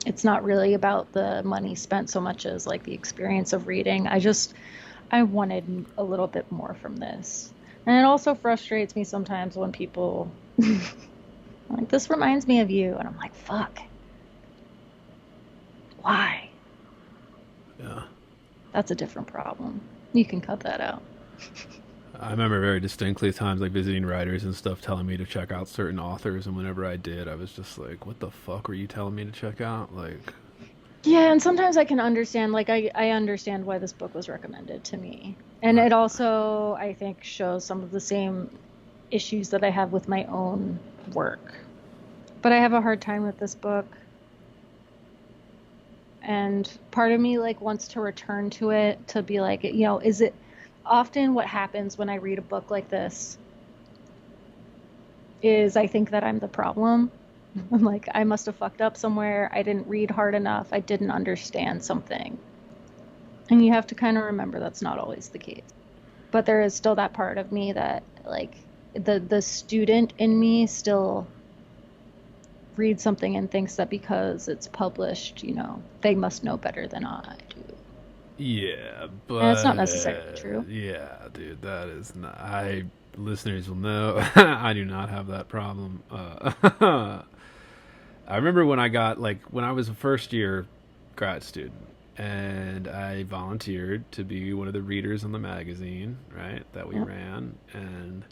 It's not really about the money spent so much as like the experience of reading. I wanted a little bit more from this. And it also frustrates me sometimes when people like, this reminds me of you. And I'm like, fuck. Why? Yeah. That's a different problem. You can cut that out. I remember very distinctly times like visiting writers and stuff telling me to check out certain authors, and whenever I did, I was just like, what the fuck were you telling me to check out? Like, yeah, and sometimes I can understand, like, I understand why this book was recommended to me. And it also, I think, shows some of the same issues that I have with my own work. But I have a hard time with this book. And part of me, like, wants to return to it to be like, is it... Often what happens when I read a book like this is I think that I'm the problem. I'm like, I must have fucked up somewhere. I didn't read hard enough. I didn't understand something. And you have to kind of remember that's not always the case. But there is still that part of me that, like, the student in me still reads something and thinks that because it's published, they must know better than I do. yeah, but And it's not necessarily true. Yeah, dude, that is not. Listeners will know I do not have that problem. I remember when I was a first year grad student, and I volunteered to be one of the readers on the magazine, right, that we ran, and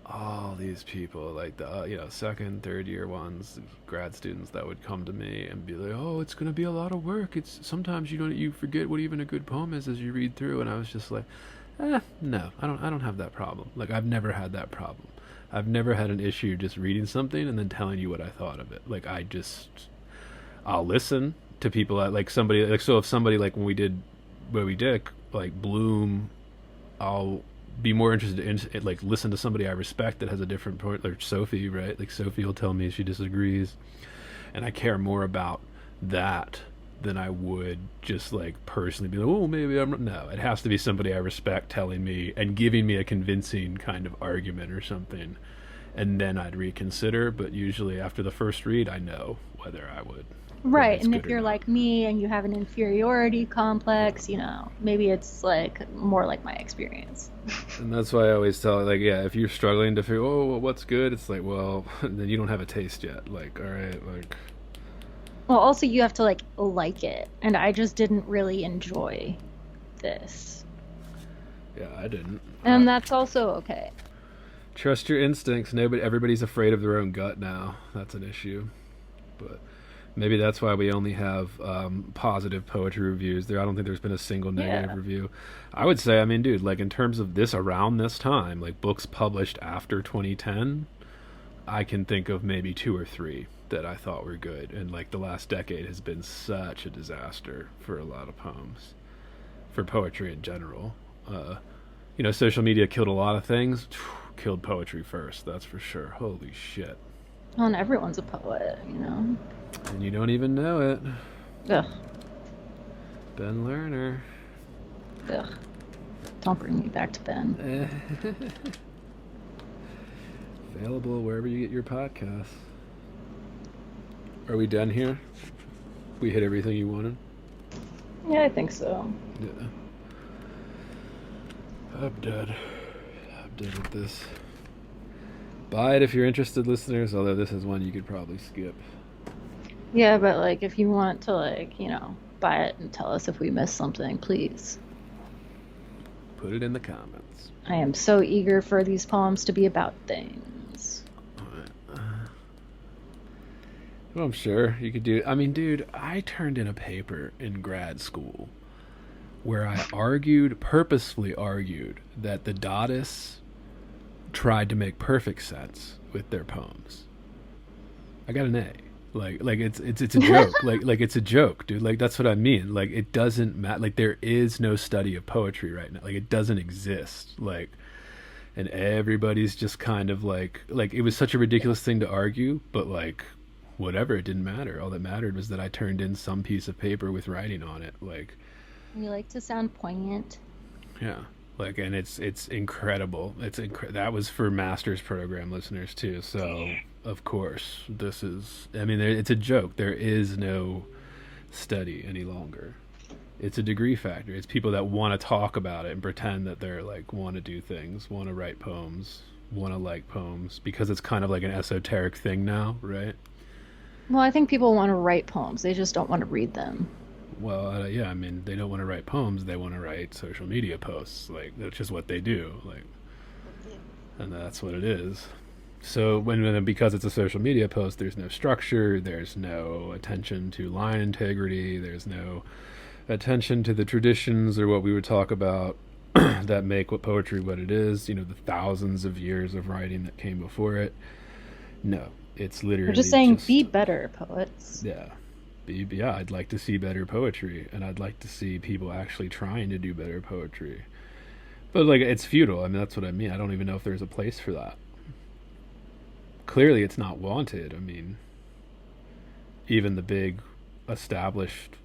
all these people, like the second, third year ones, grad students that would come to me and be like, "Oh, it's gonna be a lot of work. It's sometimes you forget what even a good poem is as you read through." And I was just like, no, I don't have that problem. Like, I've never had that problem. I've never had an issue just reading something and then telling you what I thought of it. Like, I'll listen to people like somebody, like, so if somebody, like when we did like Bloom, I'll be more interested in like listen to somebody I respect that has a different point, like Sophie, right? Like, Sophie will tell me she disagrees, and I care more about that than I would just like personally be like, oh, maybe I'm... No, it has to be somebody I respect telling me and giving me a convincing kind of argument or something, and then I'd reconsider. But usually after the first read, I know whether I would. Right, and if you're like me and you have an inferiority complex, maybe it's like more like my experience. And that's why I always tell, like, yeah, if you're struggling to figure, oh, well, what's good, it's like, well, then you don't have a taste yet. Like, all right, like... Well, also you have to like it, and I just didn't really enjoy this. Yeah, I didn't. And that's also okay. Trust your instincts. Everybody's afraid of their own gut now. That's an issue. But maybe that's why we only have positive poetry reviews. I don't think there's been a single negative review. I would say, I mean, dude, like, in terms of this, around this time, like books published after 2010, I can think of maybe 2 or 3 that I thought were good. And like the last decade has been such a disaster for a lot of poems, for poetry in general. Social media killed a lot of things. Killed poetry first, that's for sure. Holy shit. Well, and everyone's a poet, And you don't even know it. Ugh. Ben Lerner. Ugh. Don't bring me back to Ben. Available wherever you get your podcasts. Are we done here? We hit everything you wanted? Yeah, I think so. Yeah. I'm done with this. Buy it if you're interested, listeners, although this is one you could probably skip. Yeah, but like if you want to buy it and tell us if we missed something, please. put it in the comments. I am so eager for these poems to be about things. Well, I'm sure you could do. I mean, dude, I turned in a paper in grad school where I purposefully argued, that the Dadists tried to make perfect sense with their poems. I got an A. Like it's a joke. like it's a joke, dude. Like, that's what I mean. Like, it doesn't matter. Like, there is no study of poetry right now. Like, it doesn't exist. Like, and everybody's just kind of like it was such a ridiculous thing to argue, but like, whatever, it didn't matter. All that mattered was that I turned in some piece of paper with writing on it. Like, You like to sound poignant. yeah. Like, and it's incredible. That was for master's program listeners too. So of course this is, I mean, it's a joke. There is no study any longer. It's a degree factor. It's people that want to talk about it and pretend that they're like, want to do things, want to write poems, want to like poems, because it's kind of like an esoteric thing now, right? Well, I think people want to write poems. They just don't want to read them. Well, yeah, I mean, they don't want to write poems. They want to write social media posts. Like, that's just what they do. Like, and that's what it is. So because it's a social media post, there's no structure. There's no attention to line integrity. There's no attention to the traditions or what we would talk about that make what poetry what it is. You know, the thousands of years of writing that came before it. No, it's literally We're just saying, be better, poets. Yeah. Yeah, I'd like to see better poetry, and I'd like to see people actually trying to do better poetry. But like, it's futile. I mean, that's what I mean. I don't even know if there's a place for that. Clearly it's not wanted. I mean, even the big established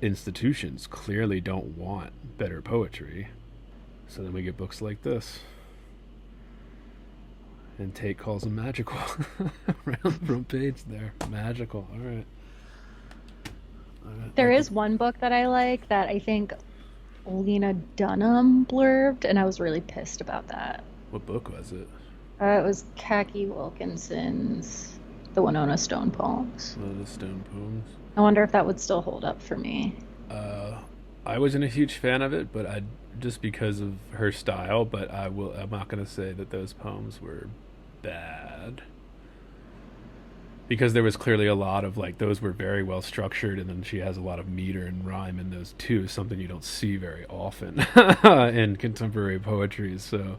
institutions clearly don't want better poetry. So then we get books like this. And Tate calls them magical. Right on the front page there. Magical. All right. There is one book that I like that I think Lena Dunham blurbed, and I was really pissed about that. What book was it? It was Khaki Wilkinson's The Winona Stone Poems. The Stone Poems. I wonder if that would still hold up for me. I wasn't a huge fan of it, but just because of her style. But I'm not going to say that those poems were bad, because there was clearly a lot of like, those were very well structured, and then she has a lot of meter and rhyme in those too, something you don't see very often in contemporary poetry. So,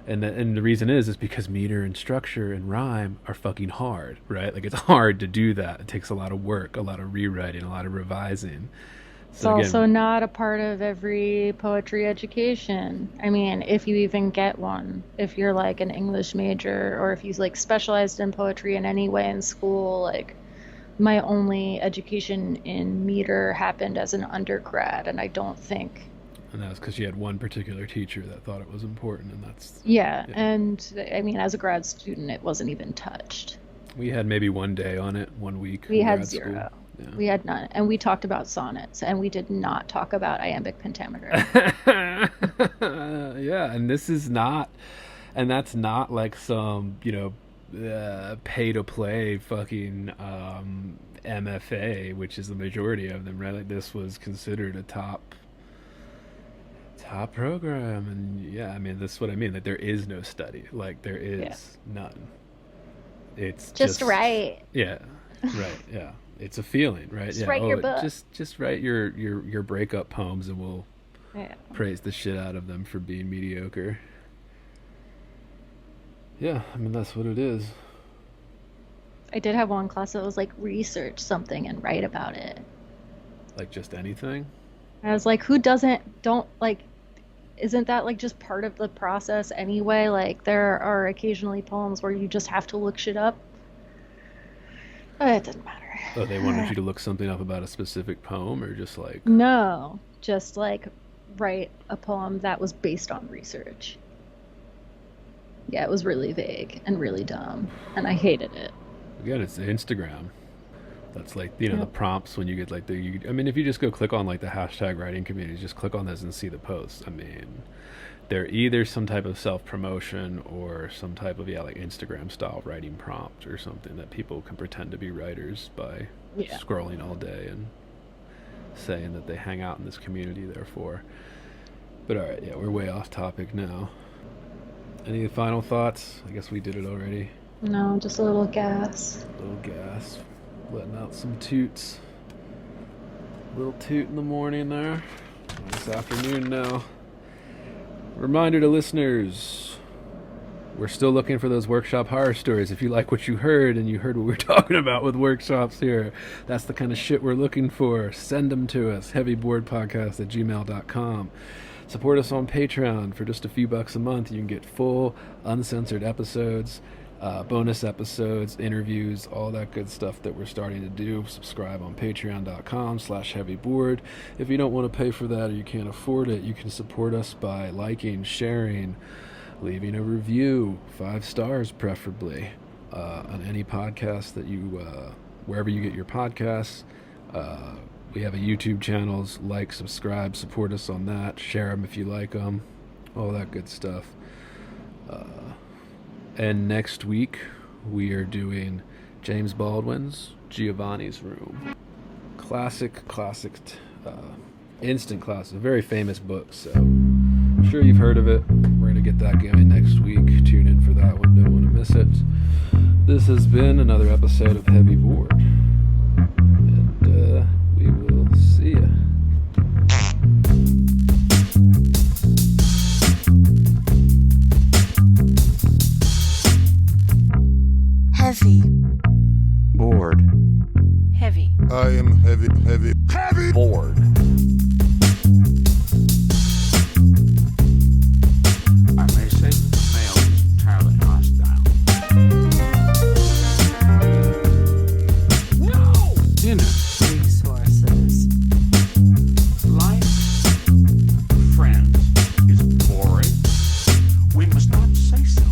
and the reason is because meter and structure and rhyme are fucking hard, right? Like, it's hard to do that. It takes a lot of work, a lot of rewriting, a lot of revising. It's also not a part of every poetry education. I mean, if you even get one, if you're like an English major, or if you like specialized in poetry in any way in school, like my only education in meter happened as an undergrad, and I don't think. And that was because you had one particular teacher that thought it was important, and that's... Yeah, and I mean, as a grad student, it wasn't even touched. We had maybe one day on it, 1 week. We had zero. School. Yeah. We had none, and we talked about sonnets, and we did not talk about iambic pentameter. Yeah, and this is not, and that's not like some, pay to play fucking MFA, which is the majority of them, right? Like, this was considered a top program, and yeah, I mean, this is what I mean. Like, there is no study. Like, there is none. It's just right. Yeah, right. Yeah. It's a feeling, right? Just write your book. Just write your breakup poems, and we'll praise the shit out of them for being mediocre. Yeah, I mean, that's what it is. I did have one class that was like, research something and write about it. Like, just anything? I was like, isn't that like just part of the process anyway? Like, there are occasionally poems where you just have to look shit up. But it doesn't matter. Oh, they wanted you to look something up about a specific poem, or just like... No, just like write a poem that was based on research. Yeah, it was really vague and really dumb, and I hated it. Again, it's Instagram. That's like, the prompts when you get like I mean, if you just go click on like the hashtag writing communities, just click on this and see the posts. I mean, they're either some type of self-promotion or some type of, like Instagram style writing prompt or something that people can pretend to be writers by scrolling all day and saying that they hang out in this community, therefore. But alright, yeah, we're way off topic now. Any final thoughts? I guess we did it already. No, just a little gas. A little gas. Letting out some toots. Little toot in the morning there. This afternoon now. Reminder to listeners, we're still looking for those workshop horror stories. If you like what you heard and you heard what we're talking about with workshops here, that's the kind of shit we're looking for. Send them to us. heavyboardpodcast@gmail.com. Support us on Patreon for just a few bucks a month. You can get full, uncensored episodes, bonus episodes, interviews, all that good stuff that we're starting to do. Subscribe on patreon.com/heavyboard. If you don't want to pay for that or you can't afford it, you can support us by liking, sharing, leaving a review, 5 stars preferably, on any podcast that you, wherever you get your podcasts. We have a YouTube channels. Like, subscribe, support us on that. Share them if you like them. All that good stuff. And next week, we are doing James Baldwin's Giovanni's Room. Classic, instant classic. Very famous book, so I'm sure you've heard of it. We're going to get that going next week. Tune in for that one. Don't want to miss it. This has been another episode of Heavy Board. And we will see ya. Heavy. Bored. Heavy. I am heavy Bored. I may say that the male is entirely hostile. No! Inner Resources. life, friends, is boring. We must not say so.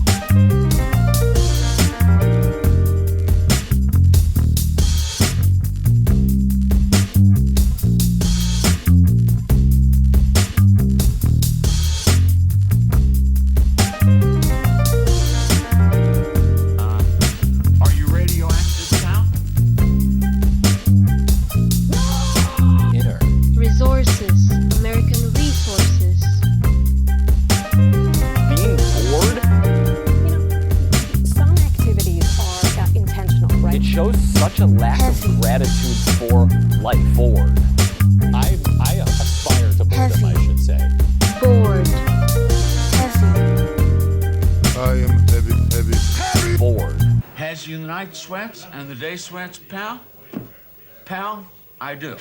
Are you radioactive now? Inner. Resources. American resources. Being bored? Some activities are intentional, right? It shows such a lack Heavy. of gratitude for life. Bored. I aspire to boredom, Heavy. I should say. Bored. Heavy. I am heavy Bored. Has you the night sweats and the day sweats, pal? Pal, I do.